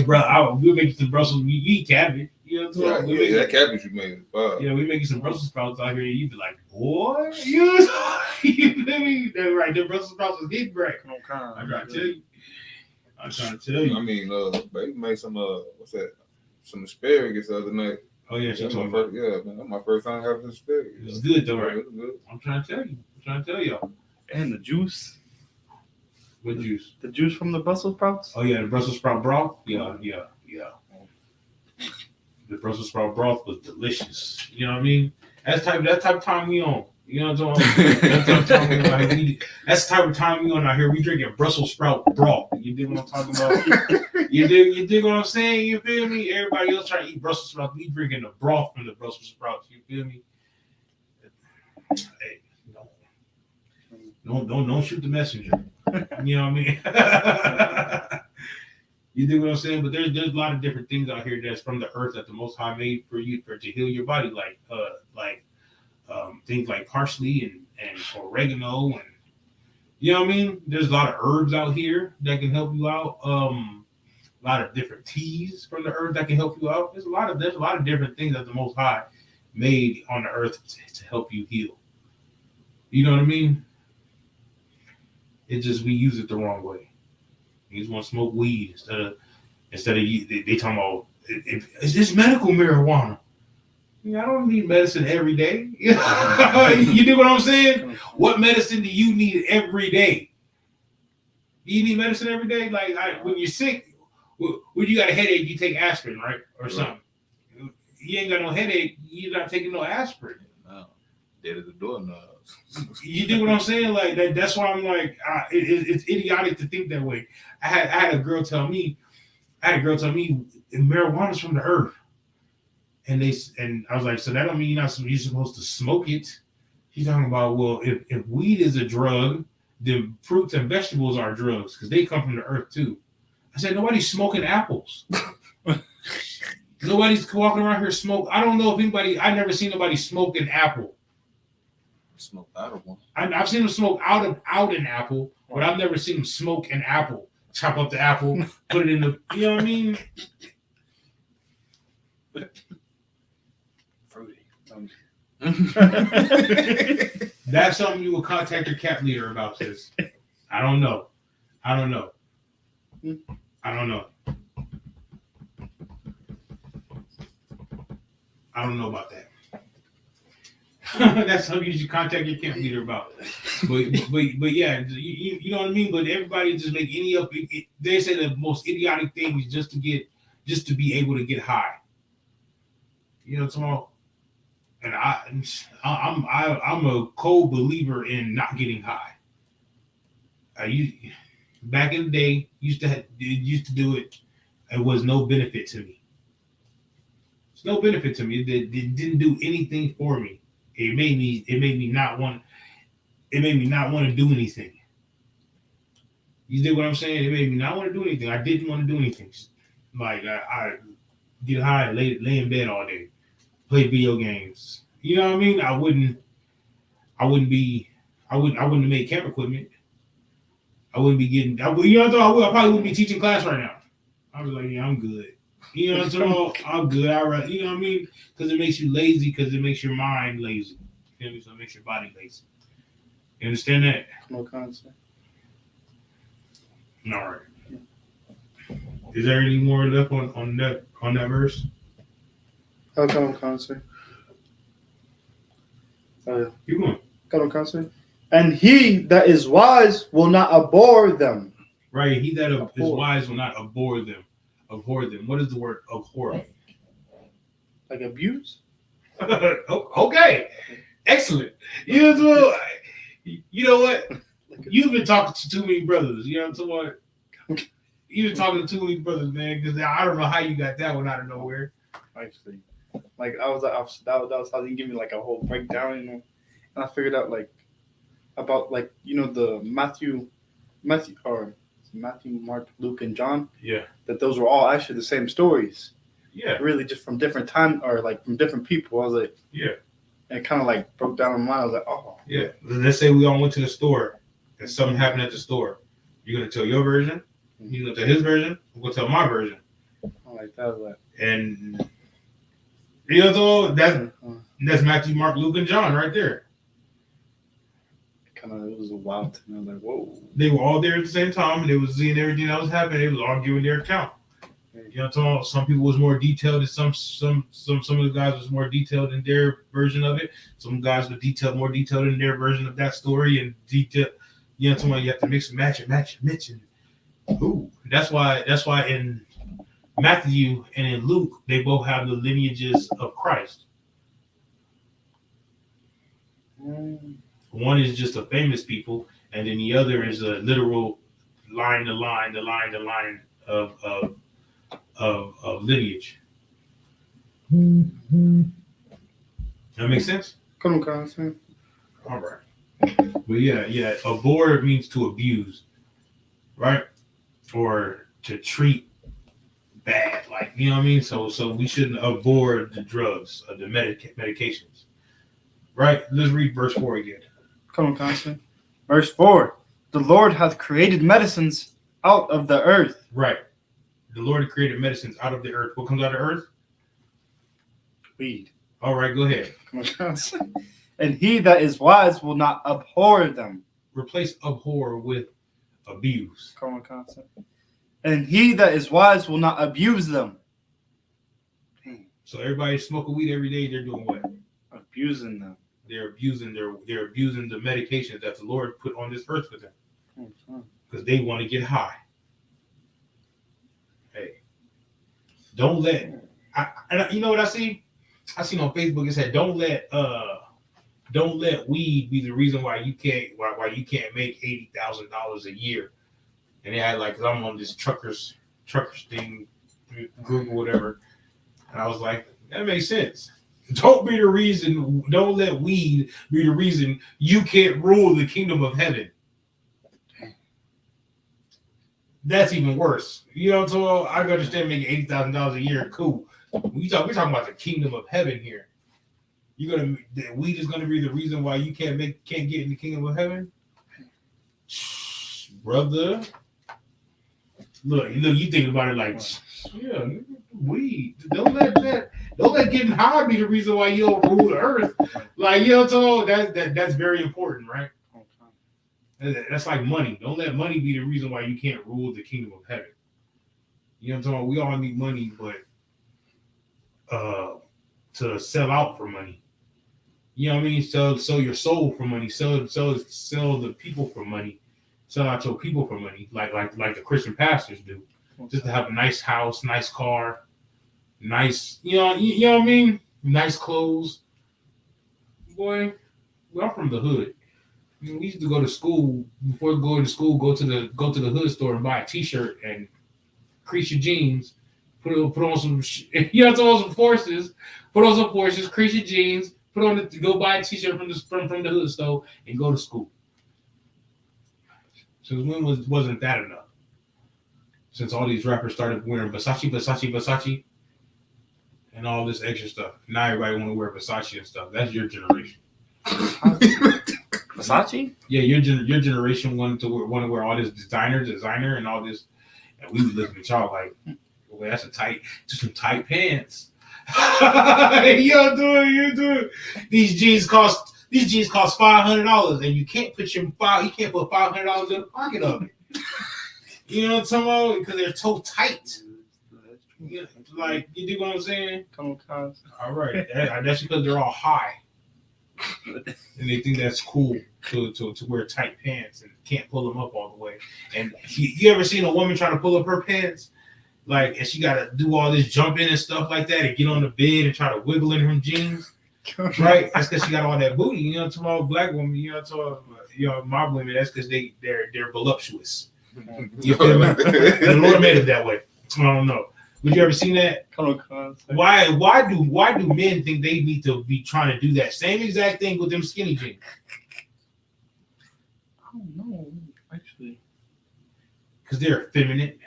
Bro, we'll make you some Brussels. We eat cabbage. You know what I'm saying? That cabbage you made is fire. Yeah, we make you some Brussels sprouts out here. You'd be like, boy, you feel me? That's right. The Brussels sprouts is hit right. I'm trying to tell you. I mean, baby made some what's that? Some asparagus the other night. Oh yeah, That's my first time having asparagus. It was good though, right? It was good. I'm trying to tell y'all. And the juice. What juice? The juice from the Brussels sprouts? Oh yeah, the Brussels sprout broth. Yeah. The Brussels sprout broth was delicious. You know what I mean? That's the type of time we on. You know what I'm saying? That's the type of time we on out here. That's the type of time we on out here. We drinking Brussels sprout broth. You dig what I'm talking about? You dig what I'm saying? You feel me? Everybody else trying to eat Brussels sprouts. We drinking the broth from the Brussels sprouts. You feel me? Hey, don't shoot the messenger. You know what I mean? You dig what I'm saying? But there's a lot of different things out here that's from the earth that the Most High made for you to heal your body, like things like parsley and oregano, and you know what I mean. There's a lot of herbs out here that can help you out. A lot of different teas from the earth that can help you out. There's a lot of different things that the Most High made on the earth to help you heal. You know what I mean? It's just we use it the wrong way. You just want to smoke weed instead of they talking about it's medical marijuana. I don't need medicine every day. You know what I'm saying? What medicine do you need every day? Do you need medicine every day? Like when you're sick, when you got a headache, you take aspirin, right? Or something. You ain't got no headache, you're not taking no aspirin. No. Dead at the door now. You do what I'm saying? Like that. That's why I'm like, it's idiotic to think that way. I had a girl tell me, marijuana's from the earth, and I was like, so that don't mean you're supposed to smoke it. She's talking about, well, if weed is a drug, then fruits and vegetables are drugs because they come from the earth too. I said, nobody's smoking apples. Nobody's walking around here smoke. I don't know if anybody. I never seen nobody smoke an apple. Smoke out of one. I've seen them smoke out an apple, but I've never seen them smoke an apple. Chop up the apple, put it in the. You know what I mean? Fruity. That's something you will contact your camp leader about, sis. I don't know. I don't know about that. That's something you should contact your camp leader about. But yeah, you know what I mean. But everybody just make any up. They say the most idiotic thing is just to be able to get high. You know what I'm talking about? And I'm a cold believer in not getting high. Back in the day, used to do it. It was no benefit to me. It's no benefit to me. It didn't do anything for me. It made me not want to do anything. You dig what I'm saying? It made me not want to do anything. I didn't want to do anything. Like I get high, lay in bed all day, play video games. You know what I mean? I wouldn't have made camp equipment. I wouldn't be getting. I probably wouldn't be teaching class right now. I was like, yeah, I'm good. You know what I'm saying? I'm good. You know what I mean? Because it makes you lazy. Because it makes your mind lazy. You know what I mean? So it makes your body lazy. You understand that? No concept. All right. Is there any more left on that verse? How come concert? Keep going. Come concert. And he that is wise will not abhor them. Right. He that is wise will not abhor them. Abhor them. What is the word abhor? Like abuse? Okay. Excellent. You know what? You've been talking to too many brothers. You know what I'm talking about? You've been talking to too many brothers, man, because I don't know how you got that one out of nowhere. Actually. Like that was how they give me like a whole breakdown, you know. And I figured out like about like, you know, the Matthew, Mark, Luke, and John. Yeah. That those were all actually the same stories. Yeah. Really just from different time or like from different people. I was like, yeah. And it kind of like broke down my mind. I was like, oh. Yeah. Let's say we all went to the store and something happened at the store. You're going to tell your version. He's going to tell his version. I'm going to tell my version. I like that. Like, and you know, that's Matthew, Mark, Luke, and John right there. It was a wild thing. I was like, whoa. They were all there at the same time, and they was seeing everything that was happening. They was all giving their account. You know what I'm talking about? Some people was more detailed, and some of the guys was more detailed in their version of it. Some guys were more detailed in their version of that story and detail. You know what I'm talking about? You have to mix and match. Ooh, that's why in Matthew and in Luke they both have the lineages of Christ. One is just a famous people, and then the other is a literal line of lineage. That makes sense? Come on. All right. But yeah. Abhor means to abuse, right? Or to treat bad, like, you know what I mean? So we shouldn't abhor the drugs, the medications, right? Let's read verse 4 again. Come on, Constant. Verse 4. The Lord hath created medicines out of the earth. Right. The Lord created medicines out of the earth. What comes out of the earth? Weed. All right, go ahead. Come on, Constant. And he that is wise will not abhor them. Replace abhor with abuse. Come on, Constant. And he that is wise will not abuse them. So everybody smoking weed every day, they're doing what? Abusing them. They're abusing the medications that the Lord put on this earth for them. Because they want to get high. Hey. Don't let you know what I see? I seen on Facebook it said don't let weed be the reason why you can't make $80,000 a year. And they had like, 'cause I'm on this truckers thing group or whatever. And I was like, that makes sense. Don't let weed be the reason you can't rule the kingdom of heaven. That's even worse. You know what I'm talking about? I can understand making $80,000 a year, cool. We're talking about the kingdom of heaven here. Weed is gonna be the reason why you can't get in the kingdom of heaven? Brother. Look, you think about it like, yeah, weed. Don't let getting high be the reason why you don't rule the earth. Like, you know what I'm talking about? That's very important, right? That's like money. Don't let money be the reason why you can't rule the kingdom of heaven. You know what I'm talking about? We all need money, but to sell out for money. You know what I mean? Sell your soul for money. Sell the people for money. Sell out your people for money, like the Christian pastors do. Just to have a nice house, nice car, nice, you know what I mean? Nice clothes. Boy, I'm from the hood. I mean, we used to go to school. Before going to school, go to the hood store and buy a T-shirt and crease your jeans. Put on some, you know, some forces. Put on some forces, crease your jeans. Go buy a T-shirt from the hood store and go to school. Since when wasn't that enough? Since all these rappers started wearing Versace, and all this extra stuff. Now everybody want to wear Versace and stuff. That's your generation. Versace? Yeah, your generation wanted to wear all this designer and all this. And we was looking at y'all like, well, that's some tight pants. You're doing. These jeans cost $500, and you can't put $500 in the pocket of it. You know what I'm talking about? Because they're so tight. Like, you dig what I'm saying? Come on, cuz. All right. That's because they're all high. And they think that's cool to wear tight pants and can't pull them up all the way. And you ever seen a woman try to pull up her pants? Like, and she got to do all this jumping and stuff like that and get on the bed and try to wiggle in her jeans. Right? That's because she got all that booty. You know, to all black women, mob women, that's because they're voluptuous. You feel me? And the Lord made it that way. I don't know. Would you ever seen that? Come on, cuz. Why do men think they need to be trying to do that same exact thing with them skinny jeans? I don't know, actually. Because they're effeminate.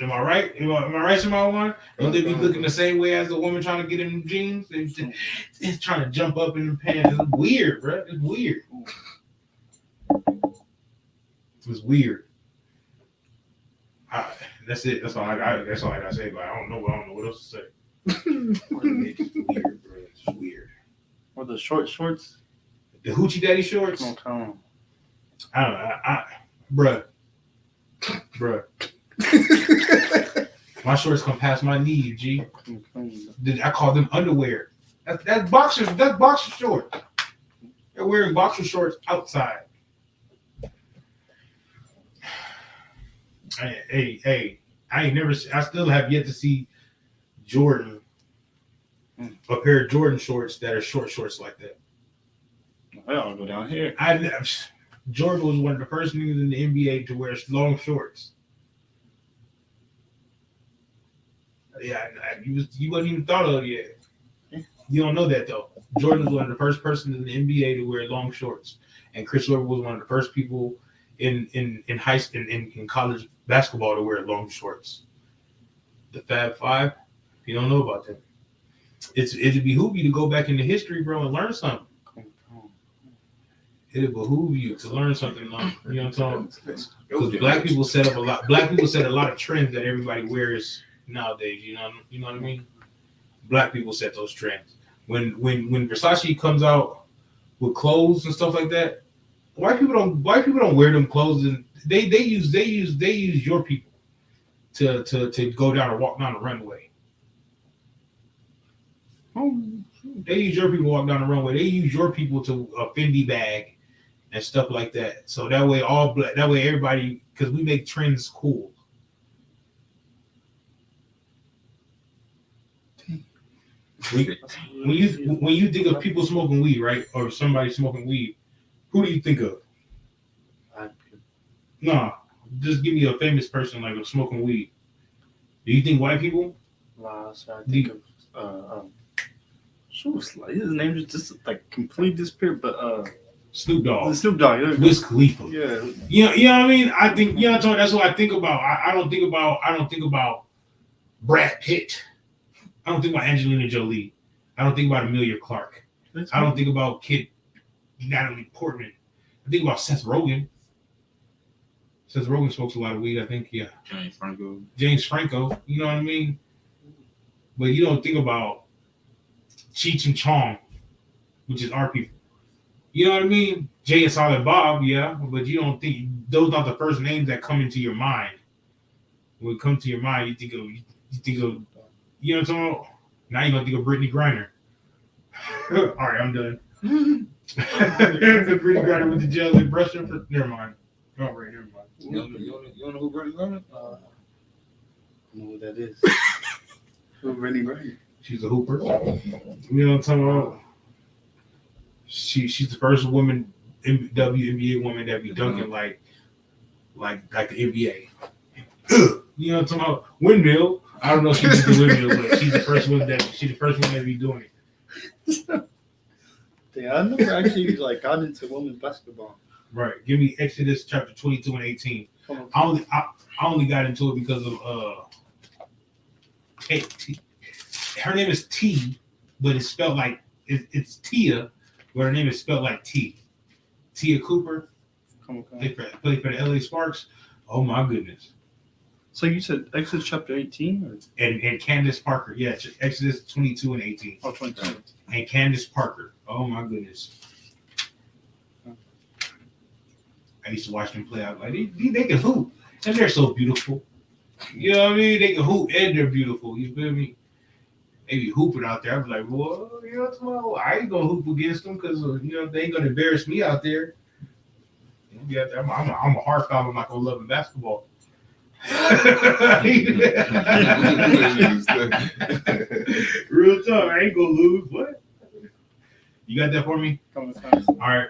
Am I right? Am I right, Jamal One? Don't they be looking the same way as the woman trying to get in them jeans? They're trying to jump up in the pants. It's weird, bro. It's weird. It's weird. That's it. That's all I gotta say. But I don't know what else to say. It's weird, bro. It's weird. Or the shorts. The hoochie daddy shorts. Come on. I don't know. Bruh. My shorts come past my knee, G. I call them underwear. That's boxers. That's boxer shorts. They're wearing boxer shorts outside. Hey, I still have yet to see Jordan, a pair of Jordan shorts that are short shorts like that. I'll go down here. Jordan was one of the first niggas in the NBA to wear long shorts. Yeah, you wasn't even thought of yet. You don't know that though. Jordan was one of the first persons in the NBA to wear long shorts, and Chris Webber was one of the first people in high school in college basketball to wear long shorts. The Fab Five, you don't know about them. It'd behoove you to go back into history, bro, and learn something. It'd behoove you to learn something, like, you know what I'm talking? Because black people set a lot of trends that everybody wears nowadays. You know what I mean? Black people set those trends. When Versace comes out with clothes and stuff like that, white people don't wear them clothes, and they use your people to go down or walk down the runway. They use your people to walk down the runway. They use your people to a Fendi bag and stuff like that. So that way everybody, because we make trends cool. When you think of people smoking weed, right, or somebody smoking weed, who do you think of? Nah, just give me a famous person like smoking weed. Do you think white people? Wow, so I think of his name just like completely disappeared, but Snoop Dogg. Snoop Dogg. Wiz Khalifa. Yeah. You know what I mean? I think that's what I think about. I don't think about Brad Pitt. I don't think about Angelina Jolie. I don't think about Emilia Clarke. I don't think about Natalie Portman. I think about Seth Rogen. Seth Rogen smokes a lot of weed, I think. Yeah. James Franco. You know what I mean? But you don't think about Cheech and Chong, which is our people. You know what I mean? Jay and Silent Bob, yeah. But you don't think those are the first names that come into your mind. When it comes to your mind, you think of you know what I'm talking about? Now you're gonna think of Brittany Griner. All right, I'm done. Brittany Griner went to jail and brushed her for. Never mind. All right, never mind. You don't know who Brittany Griner is? I don't know who that is. Who Brittany Griner? She's a hooper. You know what I'm talking about? She's the first woman, WNBA woman that be dunking like the NBA. You know what I'm talking about? Windmill. I don't know if she did the windmill, but she's the first one that be doing it. Yeah, I never actually got into women's basketball. Right. Give me Exodus chapter 22 and 18. I only got into it because of her name is T, but it's spelled like it's Tia, but her name is spelled like T. Tia Cooper. Played for the LA Sparks. Oh my goodness. So you said Exodus chapter 18? And Candace Parker. Yeah, Exodus 22 and 18. Oh, 22. And Candace Parker. Oh my goodness. I used to watch them play out. Like they can hoop. And they're so beautiful. You know what I mean? They can hoop and they're beautiful. You feel me? They be hooping out there. I'm like, well, you know, tomorrow I ain't gonna hoop against them because you know they ain't gonna embarrass me out there. Yeah, I'm a hard foul. I'm not gonna love basketball. Real talk. I ain't gonna lose. What? You got that for me? Come on. All right.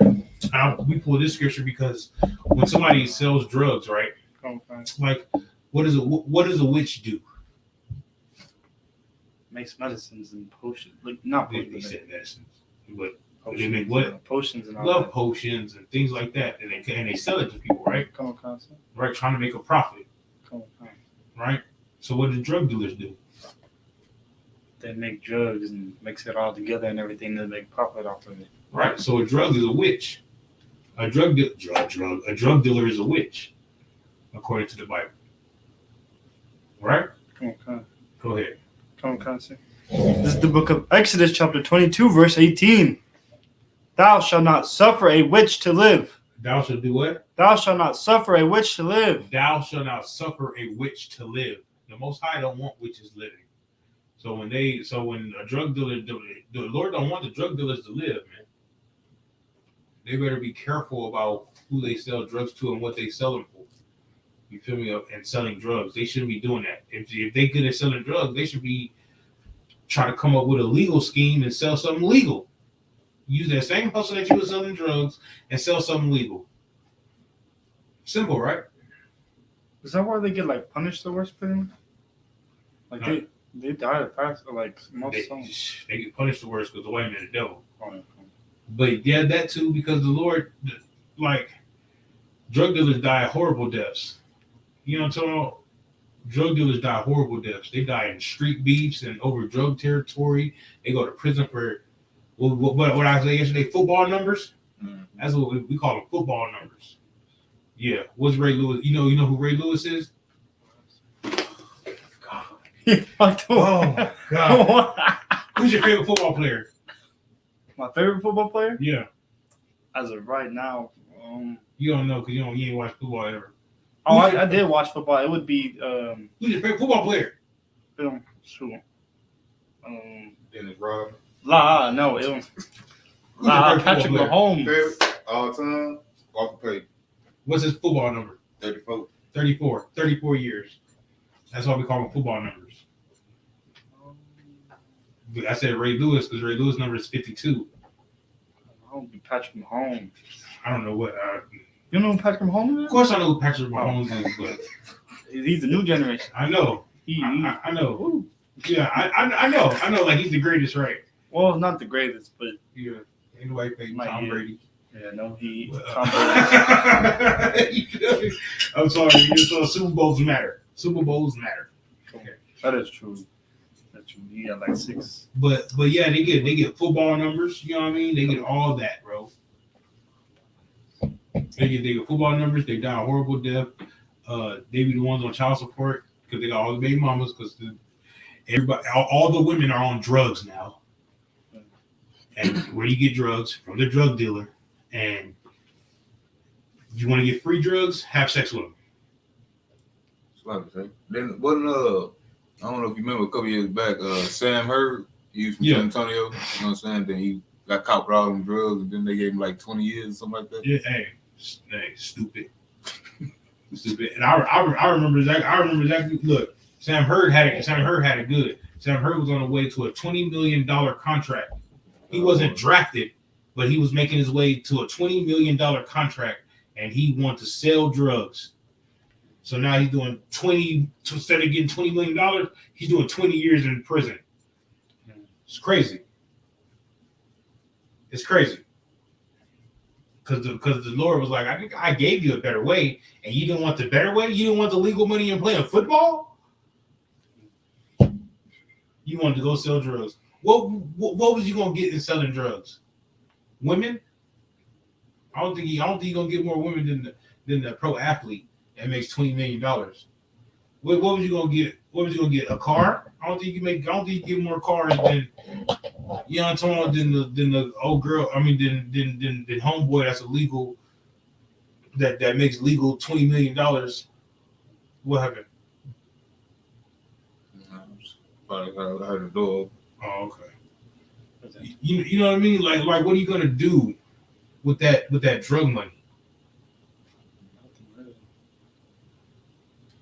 We pull this scripture because when somebody sells drugs, right? Come on. Like, what does a witch do? Makes medicines and potions. Like not They potions. said medicines, but Potions, they make what? Potions and all Love that. potions and things like that, and they sell it to people, right? Come on, concept. Right, trying to make a profit, Come on. right? So what do drug dealers do? They make drugs and mix it all together and everything to make profit off of it. Right. So a drug is a witch. A drug dealer is a witch, according to the Bible. Right? Come on. Go ahead. Come on, concept. This is the book of Exodus, chapter 22, verse 18. Thou shalt not suffer a witch to live. Thou shalt do what? Thou shalt not suffer a witch to live. Thou shalt not suffer a witch to live. The Most High don't want witches living. So when a drug dealer, the Lord don't want the drug dealers to live, man. They better be careful about who they sell drugs to and what they sell them for. You feel me? And selling drugs, they shouldn't be doing that. If they good at selling drugs, they should be trying to come up with a legal scheme and sell something legal. Use that same hustle that you were selling drugs and sell something legal. Simple, right? Is that why they get like punished the worst, pretty much? Like No. they die fast, like most songs. They get punished the worst because the white man the devil. Oh, But yeah, that too, because the Lord, like, drug dealers die horrible deaths. You know what I'm talking about? Drug dealers die horrible deaths. They die in street beefs and over drug territory. They go to prison for what I said yesterday, football numbers. That's what we call them, football numbers. Yeah. What's Ray Lewis? You know who Ray Lewis is? Oh God. Who's your favorite football player? My favorite football player? Yeah. As of right now, You don't know because you ain't watched football ever. oh, I did watch football. It would be Who's your favorite football player? Dennis Rodman. No, it was Who's your favorite Patrick football player? Mahomes. Favorite all time. Walker Payton. What's his football number? 34. 34 years. That's why we call them football numbers. But I said Ray Lewis because Ray Lewis number is 52. I would be Patrick Mahomes. I don't know what. You know who Patrick Mahomes is? Of course I know who Patrick Mahomes is, but He's the new generation. I know. I know. Yeah, I know. Like he's the greatest, right? Well, not the greatest, but Yeah. Anyway, Tom Brady. yeah, no, he. Tom Brady. I'm sorry. So Super Bowls matter. Super Bowls matter. Okay. That is true. That's true. He got like 6. But yeah, they get football numbers. You know what I mean? They get all that, bro. They get football numbers. They die a horrible death. They be the ones on child support because they got all the baby mamas. Because all the women are on drugs now. And where you get drugs from the drug dealer, and you want to get free drugs, have sex with them. That's what I'm saying. Then wasn't I don't know if you remember a couple years back, Sam Hurd, he was from San Antonio, you know what I'm saying? Then he got caught with all them drugs, and then they gave him like 20 years or something like that. Yeah, hey, stupid. Stupid. And I remember exactly. Look, Sam Hurd had it good. Sam Hurd was on the way to a $20 million contract. He wasn't drafted, but he was making his way to a $20 million contract, and he wanted to sell drugs. So now he's doing 20, instead of getting $20 million, he's doing 20 years in prison. It's crazy. It's crazy. Because the Lord was like, I think I gave you a better way, and you didn't want the better way? You didn't want the legal money in playing football? You wanted to go sell drugs. What was you gonna get in selling drugs? Women? I don't think you're gonna get more women than the pro athlete that makes $20 million. What was you gonna get? What was you gonna get? A car? I don't think you get more cars than you know what I'm talking about than the old girl. I mean than homeboy that's illegal that makes legal $20 million What happened? Probably heard the door. Oh, okay. You know what I mean? Like what are you gonna do with that drug money?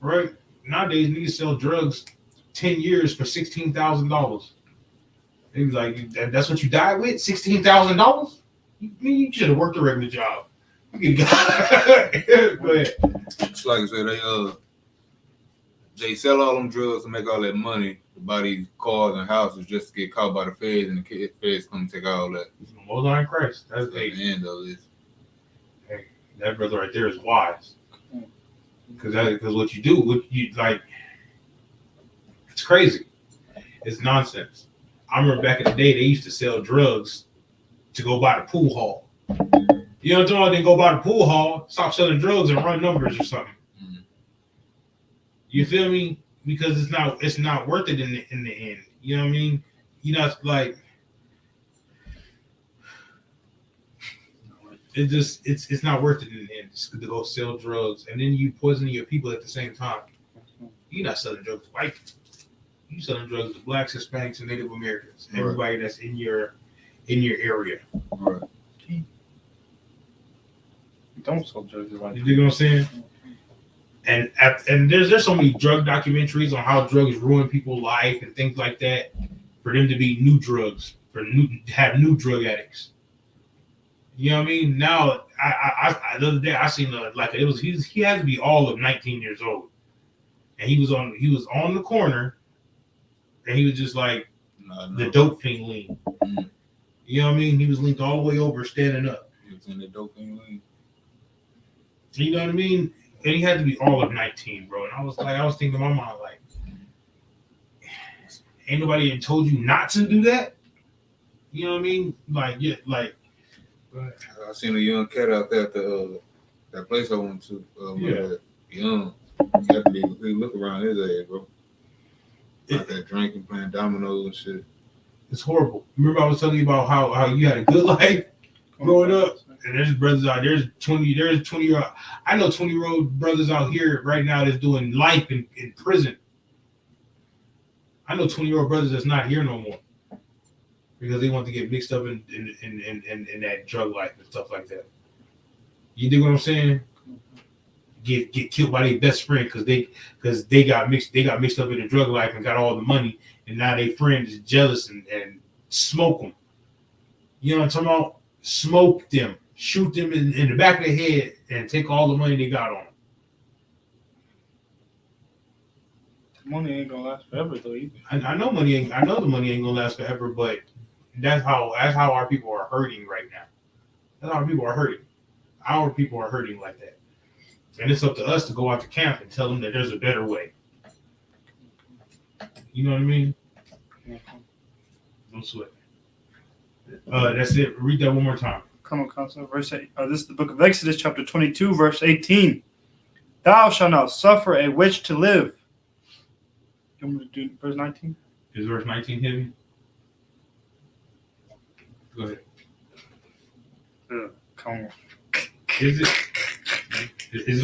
Right? Nowadays, niggas sell drugs 10 years for $16,000. It was like, that's what you died with? $16,000? You should have worked a regular job. Go ahead. It's like I said, they sell all them drugs to make all that money to buy these cars and houses just to get caught by the feds, and the feds come take all that. Most on Christ. That's the end of it. Hey, that brother right there is wise. Because what you do, it's crazy. It's nonsense. I remember back in the day, they used to sell drugs to go buy the pool hall. You know what I'm talking about? They go buy the pool hall, stop selling drugs, and run numbers or something. Mm-hmm. You feel me? Because it's not worth it in the end. You know what I mean? You know, it's like it's not worth it in the end to go sell drugs, and then you poisoning your people at the same time. You're not selling drugs to white people. You selling drugs to blacks, Hispanics, and Native Americans. Right. Everybody that's in your area. Right. Don't sell drugs. You know what I'm saying? And there's so many drug documentaries on how drugs ruin people's life and things like that, for them to be new drugs, have new drug addicts. You know what I mean? Now, I the other day I seen he had to be all of 19 years old, and he was on the corner, and he was just like the dope fiend lean. Mm-hmm. You know what I mean? He was leaned all the way over, standing up. He was in the dope fiend lean. You know what I mean? And he had to be all of 19, bro. And I was thinking in my mind, like, ain't nobody even told you not to do that? You know what I mean? Like, yeah, like. I seen a young cat out there at that place I went to. Young. He look around his age, bro. Like that drinking, playing dominoes and shit. It's horrible. Remember I was telling you about how you had a good life growing up? And there's brothers out there's 20-year-old. I know 20-year-old brothers out here right now that's doing life in prison. I know 20-year-old brothers that's not here no more because they want to get mixed up in that drug life and stuff like that. You dig what I'm saying? Get killed by their best friend because they got mixed up in the drug life and got all the money, and now their friend is jealous and smoke them. You know what I'm talking about? Smoke them. Shoot them in the back of the head and take all the money they got on them. Money ain't gonna last forever though either. I know the money ain't gonna last forever, but that's how our people are hurting right now. That's how our people are hurting. Our people are hurting like that. And it's up to us to go out to camp and tell them that there's a better way. You know what I mean? Don't sweat. That's it. Read that one more time. Come on, Council. Verse 8. This is the book of Exodus, chapter 22, verse 18. Thou shalt not suffer a witch to live. You want me to do verse 19? Is verse 19 heavy? Go ahead. Come on. Is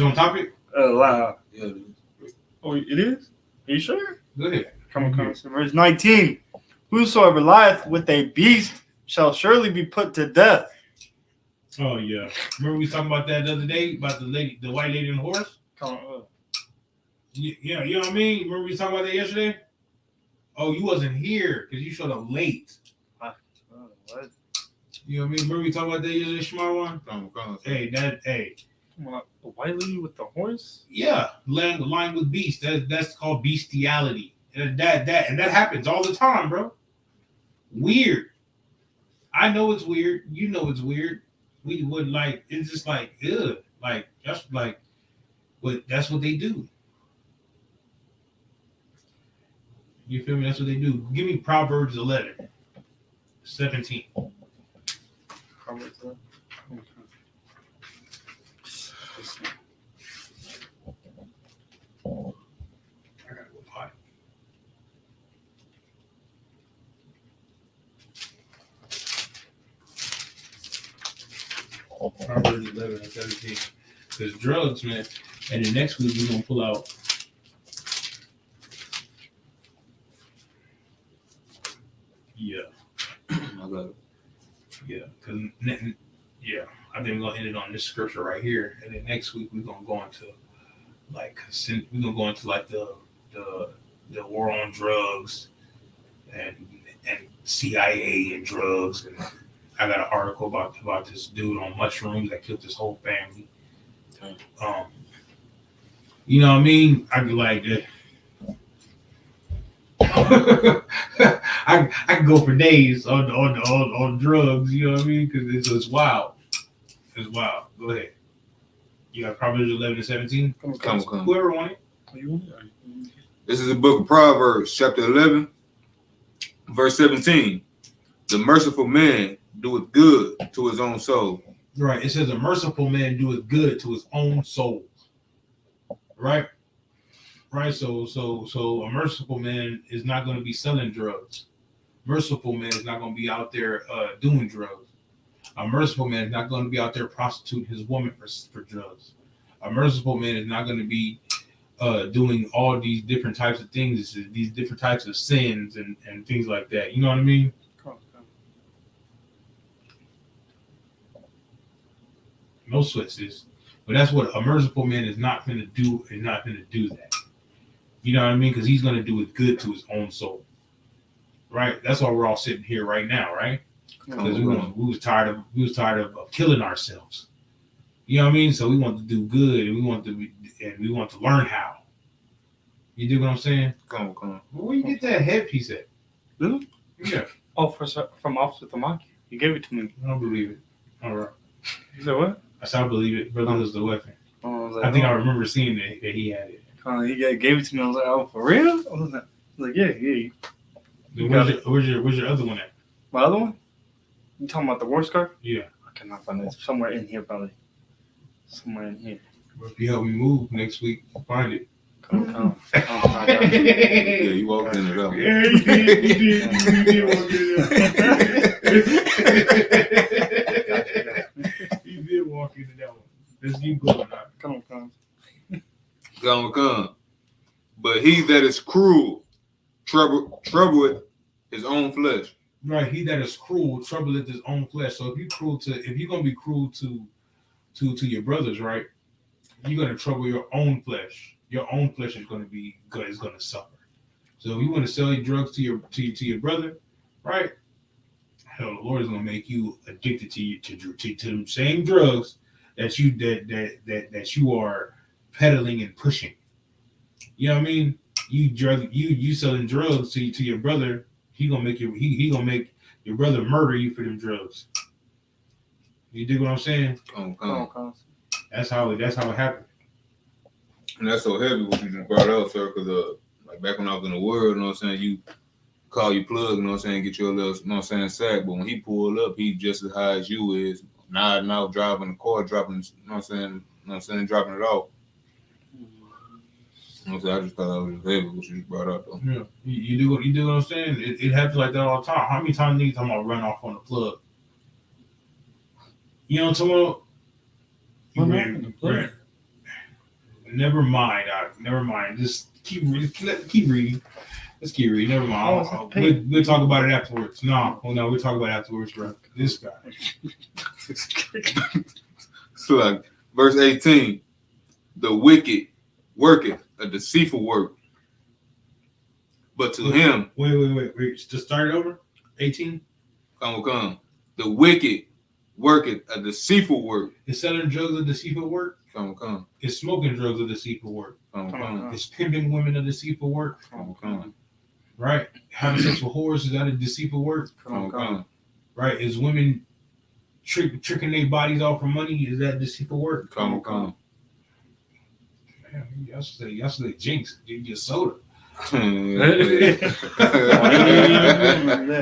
it on topic? Loud. Yeah. Oh, it is? Are you sure? Go ahead. Come on. So verse 19. Whosoever lieth with a beast shall surely be put to death. Oh yeah. Remember we talking about that the other day about the white lady and the horse? Come on. Yeah, you know what I mean? Remember we talking about that yesterday? Oh, you wasn't here because you showed up late. What? You know what I mean? Remember we talking about that yesterday, Shmarwan? Hey. The white lady with the horse? Yeah, lying with beast. That's called bestiality. And that happens all the time, bro. Weird. I know it's weird. You know it's weird. We would like. It's just like, ugh. Like that's like, but that's what they do. You feel me? That's what they do. Give me Proverbs 11, 17. Proverbs 11. I gotta go potty. Proverbs 11 and 17. There's drugs, man. And the next week we're gonna pull out Yeah. I got it. Yeah. Because I think we're gonna end it on this scripture right here, and then next week we're gonna go into like the war on drugs and CIA and drugs, and I got an article about this dude on mushrooms that killed his whole family. You know what I mean? I'd be like, I can go for days on drugs. You know what I mean? Because it's wild. It's wild. Go ahead. You got Proverbs 11 and 17. Come. Whoever won it. This is the book of Proverbs, chapter 11, verse 17. The merciful man doeth good to his own soul. Right. It says a merciful man doeth good to his own soul. Right. Right. So a merciful man is not going to be selling drugs. Merciful man is not going to be out there doing drugs. A merciful man is not going to be out there prostituting his woman for drugs. A merciful man is not going to be doing all these different types of things, these different types of sins and things like that. You know what I mean? No sweats, but that's what a merciful man is not going to do. Is not going to do that. You know what I mean? Because he's going to do it good to his own soul. Right? That's why we're all sitting here right now, right? Because we was tired of killing ourselves. You know what I mean? So we want to do good, and we want to learn how. You dig what I'm saying? Come on. Where you get that headpiece at? Really? Yeah. Oh, from Officer Tamaki. You gave it to me. I don't believe it. All right. You said what? I said I believe it. Brother was the weapon. Oh, I think I remember seeing that he had it. He gave it to me. I was like, oh, for real? I was like, yeah. Where's your other one at? My other one? You talking about the war scarf? Yeah. I cannot find it. It's somewhere in here, probably. Somewhere in here. If you help me move next week, find it. Come. Yeah, you walked into that one. Yeah, you did walk into that one. You did walk into that one. Let's keep going now. Come. But he that is cruel troubleth his own flesh. Right, he that is cruel troubleth his own flesh. So if you're gonna be cruel to your brothers, right, you're gonna trouble your own flesh. Your own flesh is gonna suffer. So if you want to sell your drugs to your brother, right? Hell, the Lord is gonna make you addicted to the same drugs that you are peddling and pushing. You know what I mean? You selling drugs to your brother. He gonna make your brother murder you for them drugs. You dig what I'm saying? Come. That's how it happened. And that's so heavy what you just brought up, sir, because like back when I was in the world, you know what I'm saying, you call your plug, you know what I'm saying, get your little, you know what I'm saying, sack, but when he pulled up, he just as high as you is, now driving the car, dropping, you know what I'm saying, dropping it off. You know what I'm saying? I just thought that was heavy what you just brought up, though. Yeah, you do what I'm saying? It happens like that all the time. How many times niggas talking about run off on the plug? You know what I'm talking about? Never mind. Just keep reading. Let's keep reading. Never mind. We'll talk about it afterwards. No, we'll talk about it afterwards, bro. This guy. So like verse 18, the wicked worketh a deceitful work, but to him. Wait. Just start it over. 18. Come. The wicked worketh a deceitful work. Is selling drugs a deceitful work? Come. Is smoking drugs a deceitful work? Come. Is pimping women a deceitful work? Come. Right? Having sex with whores, is that a deceitful work? Come. Right? Is women tricking their bodies off for money? Is that deceitful work? Come. Man, yesterday jinx, give you a soda.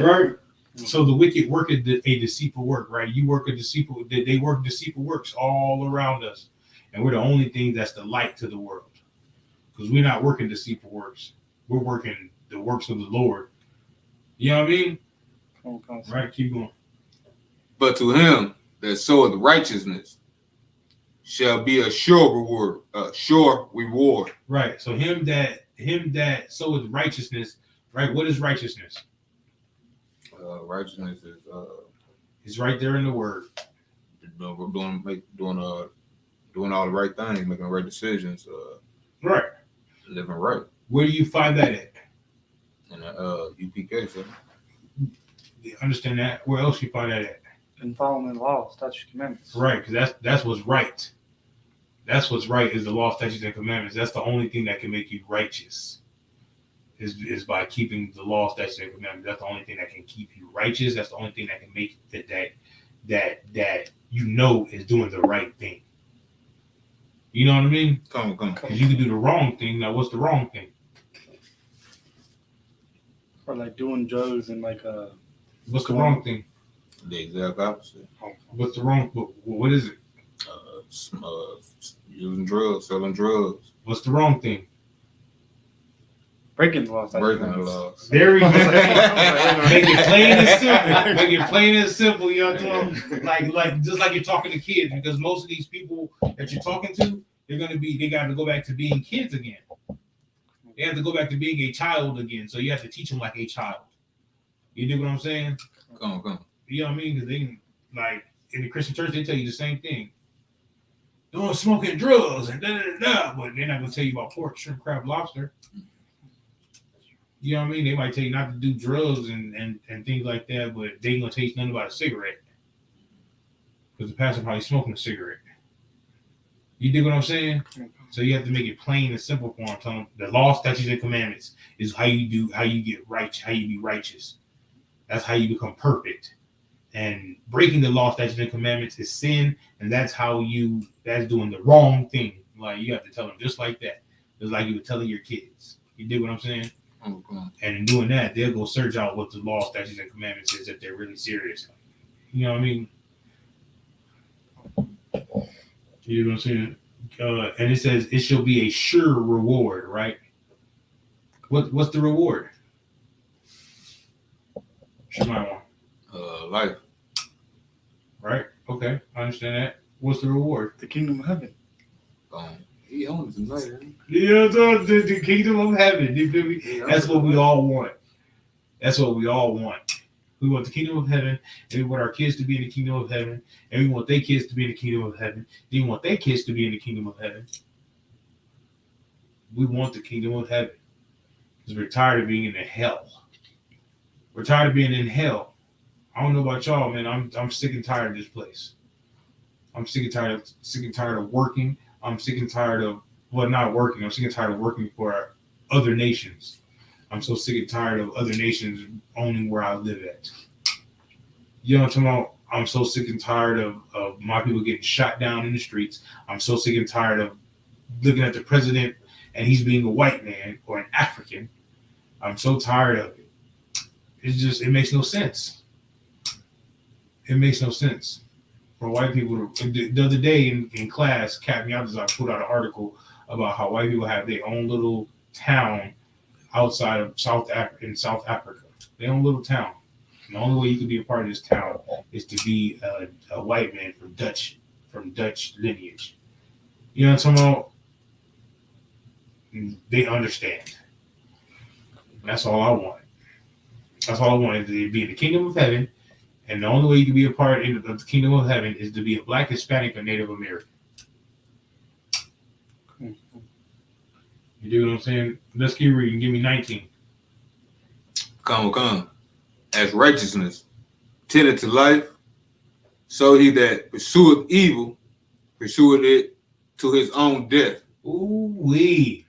Right? So the wicked work a deceitful work, right? They work deceitful works all around us. And we're the only thing that's the light to the world. Because we're not working deceitful works. We're working the works of the Lord. You know what I mean? Right, keep going. But to him that soweth righteousness shall be a sure reward. Right. So him that soweth righteousness, right? What is righteousness? Righteousness is It's right there in the word. doing all the right things, making the right decisions, Right. living right. Where do you find that at? And U.P.K. So You understand that? Where else you find that at? And following the law, statutes, commandments. Right, because that's what's right. That's what's right is the law, statutes, and commandments. That's the only thing that can make you righteous. Is by keeping the law, statutes, and commandments. That's the only thing that can keep you righteous. That's the only thing that can make that you know is doing the right thing. You know what I mean? come. Because you can do the wrong thing. Now, what's the wrong thing? Or like doing drugs and like What's the wrong thing? The exact opposite. What's the wrong? What is it? Using drugs, selling drugs, What's the wrong thing? breaking the law, statutes, breaking the commandments. laws. There we go. Make it plain and simple. Make it plain and simple. You know what I'm saying? Like just like you're talking to kids, because most of these people that you're talking to, they got to go back to being kids again. They have to go back to being a child again. So you have to teach them like a child. You dig what I'm saying? Come. You know what I mean? Because they like in the Christian church, they tell you the same thing. Doing smoking drugs and but they're not gonna tell you about pork, shrimp, crab, lobster. You know what I mean? They might tell you not to do drugs and things like that, but they ain't gonna tell you nothing about a cigarette. Because the pastor probably smoking a cigarette. You dig what I'm saying? So you have to make it plain and simple for them. Tell them the law, statutes, and commandments is how you get right, how you be righteous. That's how you become perfect. And breaking the law, statutes, and commandments is sin, and that's doing the wrong thing. Like you have to tell them just like that. Just like you were telling your kids. You dig what I'm saying? And in doing that, they'll go search out what the law, statutes, and commandments is if they're really serious. You know what I mean? You know what I'm saying? And it says it shall be a sure reward, right? What's the reward? Shemaiah. Life. Right? Okay, I understand that. What's the reward? The kingdom of heaven. He owns tonight. Yeah, the kingdom of heaven. You feel me? That's what we all want. That's what we all want. We want the kingdom of heaven, and we want our kids to be in the kingdom of heaven, and we want their kids to be in the kingdom of heaven. Then we want their kids to be in the kingdom of heaven. We want the kingdom of heaven because we're tired of being in the hell. We're tired of being in hell. I don't know about y'all, man. I'm sick and tired of this place. I'm sick and tired of working. I'm sick and tired of not working. I'm sick and tired of working for other nations. I'm so sick and tired of other nations owning where I live at. You know what I'm talking about? I'm so sick and tired of my people getting shot down in the streets. I'm so sick and tired of looking at the president and he's being a white man or an African. I'm so tired of it. It makes no sense. It makes no sense for white people the other day in class, Captain Yabazar put out an article about how white people have their own little town outside of South Africa. Their own little town. And the only way you can be a part of this town is to be a white man from Dutch lineage. You know what I'm talking about? They understand. That's all I want. That's all I want is to be in the kingdom of heaven. And the only way you can be a part of the kingdom of heaven is to be a Black, Hispanic, or Native American. You do what I'm saying? Let's keep reading. Give me 19. Come. As righteousness tended to life, so he that pursueth evil, pursueth it to his own death. Ooh-wee.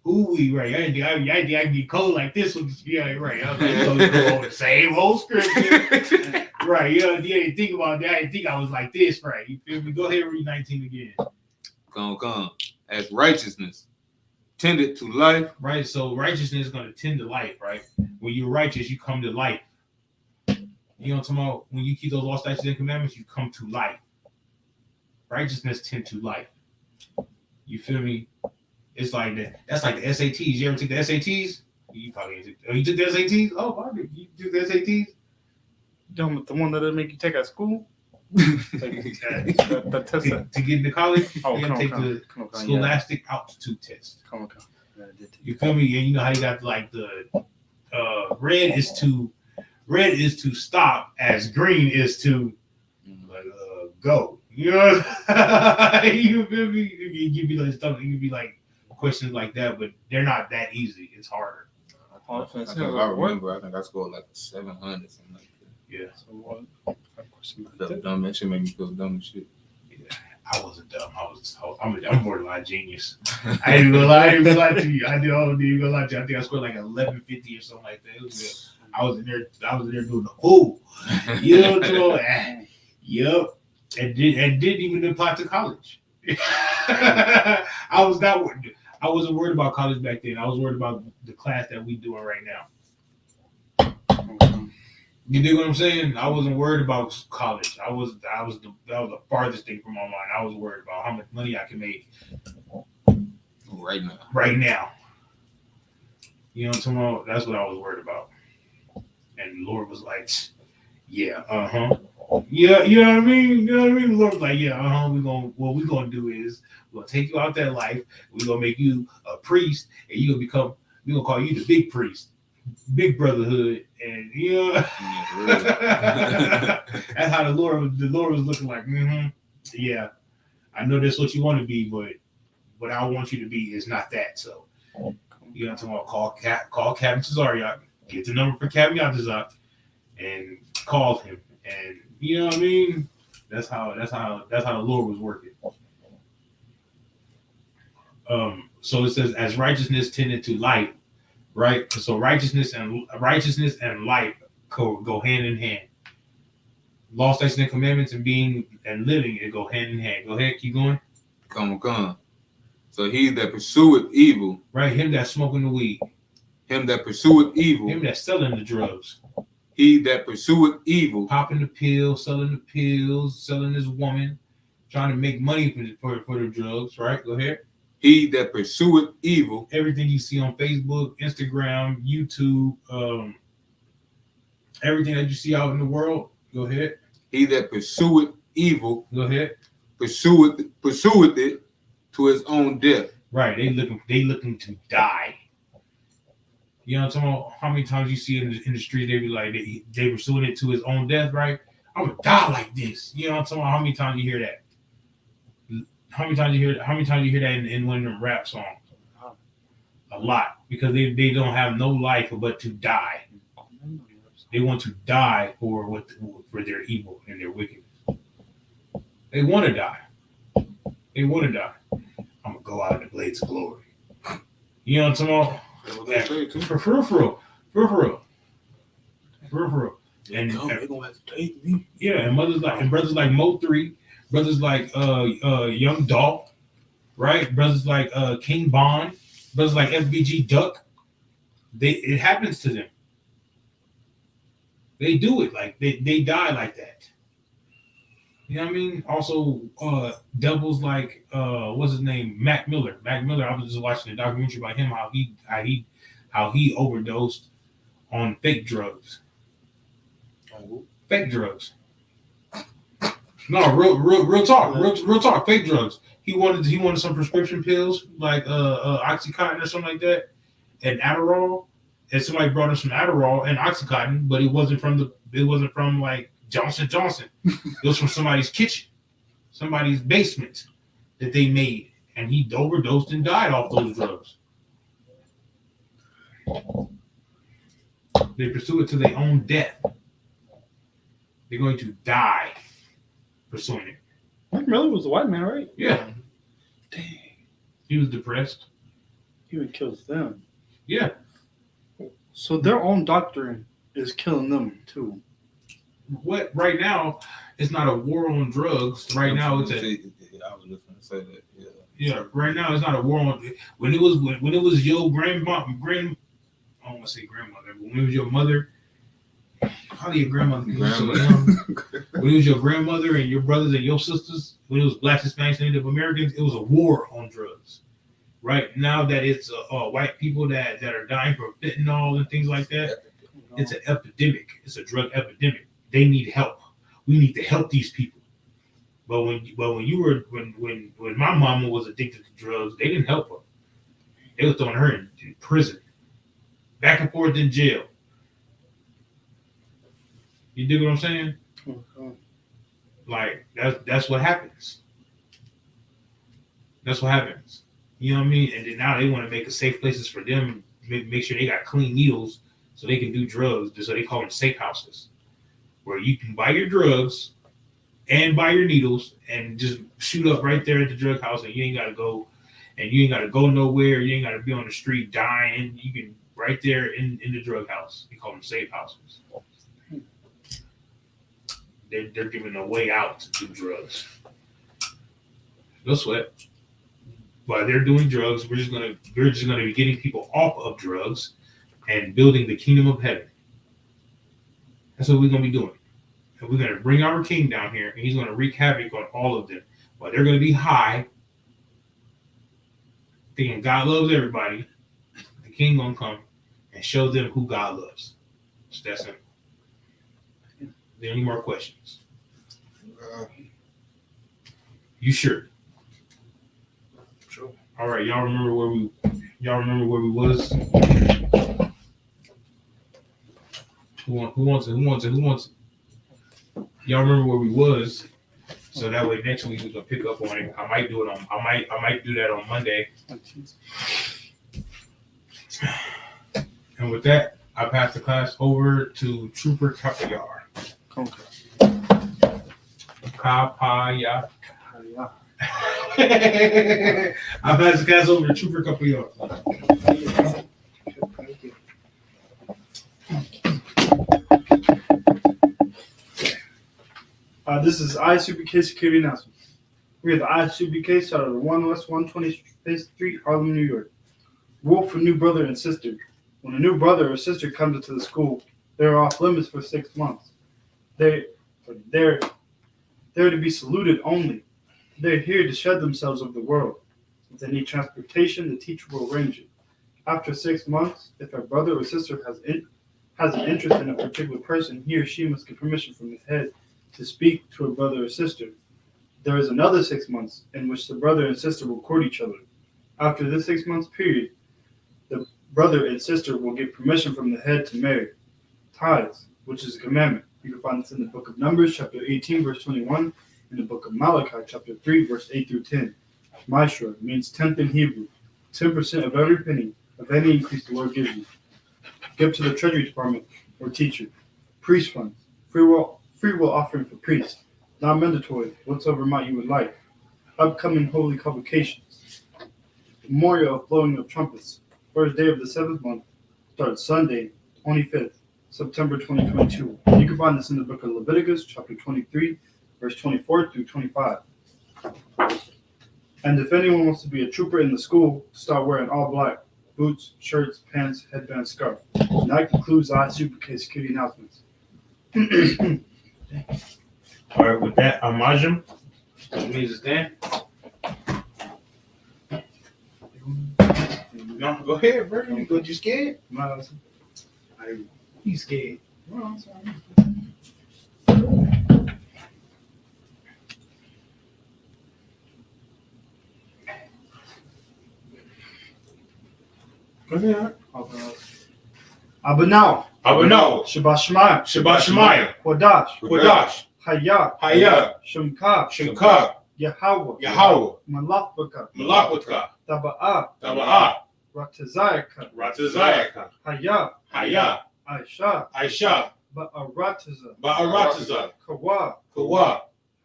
Ooh-wee, right. I can get cold like this one. Yeah, right. I was like, go over the same old scripture. Right. You didn't think about that. I didn't think I was like this, right? You feel me? Go ahead and read 19 again. Come. As righteousness tended to life. Right. So righteousness is going to tend to life, right? When you're righteous, you come to life. You know what I'm talking about? When you keep those law, statutes, and commandments, you come to life. Righteousness tend to life. You feel me? It's like that. That's like the SATs. You ever take the SATs? You probably took. Oh, you took the SATs? Oh, probably. You took the SATs? The one that they make you take at school? That test to get into college, you gotta take the Scholastic Altitude Test. Come on. You feel me? And you know how you got like the red is to red is to stop, as green is to go. You know, you feel me? You give me like stuff. You can be like questions like that, but they're not that easy. It's harder. I think I remember. I think I scored like 700 something like that. Yeah. So what? Felt dumb. That shit made me feel dumb as shit. I wasn't dumb. I'm borderline genius. I ain't gonna lie. I ain't gonna lie to you. I didn't gonna lie to you. I think I scored like 1150 or something like that. It was good. I was in there doing the pool. You know what I'm saying? Yep. And didn't even apply to college. I wasn't worried about college back then. I was worried about the class that we doing right now. You dig what I'm saying? I wasn't worried about college. That was the farthest thing from my mind. I was worried about how much money I can make right now. Right now. You know what I'm talking about? That's what I was worried about. And the Lord was like, yeah, yeah, you know what I mean? You know what I mean? The Lord was like, yeah, what we're gonna do is we're gonna take you out that life, we're gonna make you a priest, and we're gonna call you the big priest, big brotherhood, and you know that's how the Lord was looking like, yeah, I know that's what you want to be, but what I want you to be is not that. So you know what I'm talking about? Call Captain Cesariak, get the number for Captain Yatazak, and call him. And you know what I mean? That's how the Lord was working. So it says, as righteousness tended to life, right? So righteousness and life go hand in hand. Law, statutes, and commandments and being and living, it go hand in hand. Go ahead, keep going. Come. So he that pursueth evil, right? Him that's smoking the weed. Him that pursueth evil. Him that's selling the drugs. He that pursueth evil, popping the pills, selling his woman, trying to make money for the drugs, right? Go ahead. He that pursueth evil. Everything you see on Facebook, Instagram, YouTube, everything that you see out in the world, go ahead. He that pursueth evil. Go ahead. Pursueth it to his own death. Right. They looking to die. You know what I'm talking about? How many times you see in the street, they be like, they pursuing it to his own death, right? I'm gonna die like this. You know what I'm talking about? How many times you hear that? How many times you hear that in one of them rap songs? A lot, because they don't have no life but to die. They want to die for their evil and their wickedness. They want to die. I'm gonna go out in the blades of glory. You know what I'm talking about? For real. And they're gonna have to take me. Yeah, and brothers like Mo3, brothers like Young Dolph, right? Brothers like King Bond, brothers like FBG Duck. It happens to them. They do it like they die like that. You know what I mean? Also, devils like what's his name, Mac Miller. I was just watching a documentary about him, how he overdosed on fake drugs. Fake drugs. No, real talk. Fake drugs. He wanted some prescription pills like Oxycontin or something like that, and Adderall. And somebody brought him some Adderall and Oxycontin, but it wasn't from like Johnson. It was from somebody's kitchen, somebody's basement that they made, and he overdosed and died off those drugs. They pursue it to their own death. They're going to die pursuing it. Mike Miller was a white man, right? Yeah. Dang. He was depressed. He would kill them. Yeah. So their own doctrine is killing them too. What right now? It's not a war on drugs. Right now, it's I was just gonna say that. Yeah. Yeah. Right now, it's not a war on. When it was your grandma, I don't want to say grandmother, but when it was your mother, probably your grandmother. When it was your grandmother and your brothers and your sisters, when it was Blacks, Hispanics, Native Americans, it was a war on drugs. Right now that it's white people that are dying from fentanyl and things like that, it's an epidemic. It's a drug epidemic. They need help. We need to help these people. But when my mama was addicted to drugs, they didn't help her. They were throwing her in prison, back and forth in jail. You dig what I'm saying? Okay. Like that's what happens. That's what happens. You know what I mean? And then now they want to make a safe places for them. Make sure they got clean needles so they can do drugs. So they call them safe houses, where you can buy your drugs and buy your needles and just shoot up right there at the drug house, and you ain't gotta go, and you ain't gotta go nowhere. You ain't gotta be on the street dying. You can right there in the drug house. They call them safe houses. They're giving a way out to do drugs. No sweat. While they're doing drugs, we're just gonna be getting people off of drugs and building the kingdom of heaven. That's what we're gonna be doing. And we're gonna bring our king down here, and he's gonna wreak havoc on all of them. While they're gonna be high, thinking God loves everybody, the king gonna come and show them who God loves. It's that simple. Are there any more questions? You sure? Sure. All right, y'all remember where we was? Who wants it? Y'all remember where we was? So that way next week we can pick up on it. I might do that on Monday. And with that, I pass the class over to Trooper Kapayar. Okay. Kapayar. Yeah. I pass the class over to Trooper Kapayar. This is I.S.U.P.K security announcement. We are the I.S.U.P.K started at 1 West 125th Street, Harlem, New York. Rule for new brother and sister. When a new brother or sister comes into the school, they are off limits for 6 months. They're to be saluted only. They're here to shed themselves of the world. If they need transportation, the teacher will arrange it. After 6 months, if a brother or sister has an interest in a particular person, he or she must get permission from his head to speak to a brother or sister. There is another 6 months in which the brother and sister will court each other. After this 6 months period, the brother and sister will get permission from the head to marry. Tithes, which is a commandment. You can find this in the book of Numbers, chapter 18, verse 21, and the book of Malachi, chapter 3, verse 8 through 10. Maishra means tenth in Hebrew, 10% of every penny of any increase the Lord gives you. Give to the Treasury Department or teacher. Priest funds, free will offering for priests, non-mandatory, whatsoever amount you would like. Upcoming holy convocations. Memorial of blowing of trumpets. First day of the 7th month starts Sunday, 25th, September 2022. You can find this in the book of Leviticus, chapter 23, verse 24 through 25. And if anyone wants to be a trooper in the school, start wearing all black. Boots, shirts, pants, headband, scarf. And that concludes the I.S.U.P.K security announcements. All right, with that, Amajim, which means it's Dan. No, go ahead, bro. You scared? No, He's scared. I'm sorry. Go ahead. Abanau. Shabbat Shemaya. Kodash. Hayah. Shemka. Yahweh. Malakbaka. Taba'ah. Ratazayaka. Hayah. Aisha. Ba'arataza. Kawa.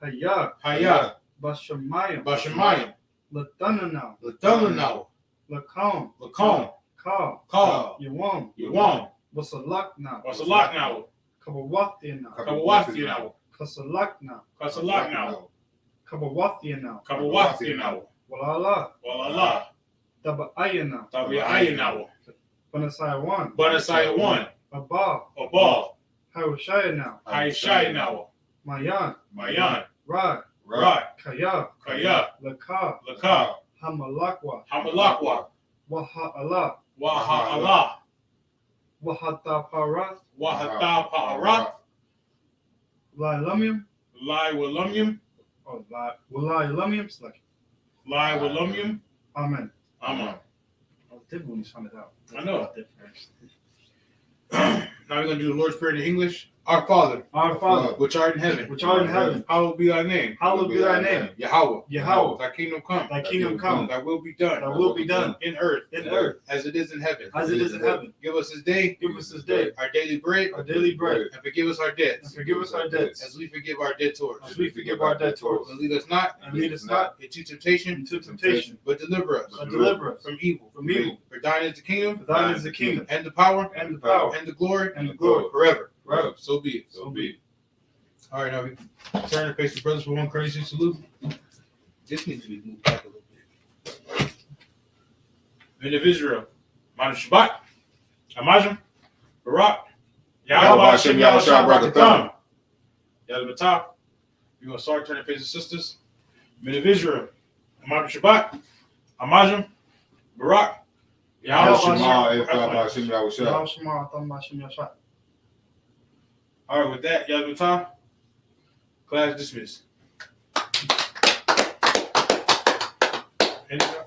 Hayah. Bashamayim. Latananau. Lakom. Ka. Yawam. Wasalakna. Kabawathina. Kasalakna. Kabawathina. Walala. Taba'ayana. Banasaya 1. Abal. Hayashayana. Mayan. Rod. Kaya. Laka. Hamalakwa. Waha'ala. Wahataparat. Lilumium. Lilumium. Amen. I did when you found it out. I know. Now we're going to do the Lord's Prayer in English. Our Father, which art in heaven, hallowed be thy name. hallowed be thy name. Yahweh, thy kingdom come. Thy kingdom come. Thy will be done. Thy will be done in earth, as it is in heaven. as it is in heaven. Give us this day Give us this day our daily bread, our daily bread, and forgive us our debts, and forgive us our debts, as we forgive our debtors. as we forgive our debtors. And lead us not And lead us not into temptation, into temptation, but deliver us but deliver us from evil. from evil. For thine is the kingdom, For thine is the kingdom, and the power, and the power, and the glory, and the glory, forever. forever. So be it. So be it. All right, now we turn and face the brothers for one courtesy salute. This needs to be moved back a little bit. Men of Israel, Manu Shabbat, Amajim, Barak, Yahweh Hashem Yahushua Barakatam, Yadabata. We're going to start turning and face the sisters. Men of Israel, Manu Shabbat, Amajim, Barak, Yahweh Hashem Yahushua. All right, with that, Yadabata, class dismissed. Anything else?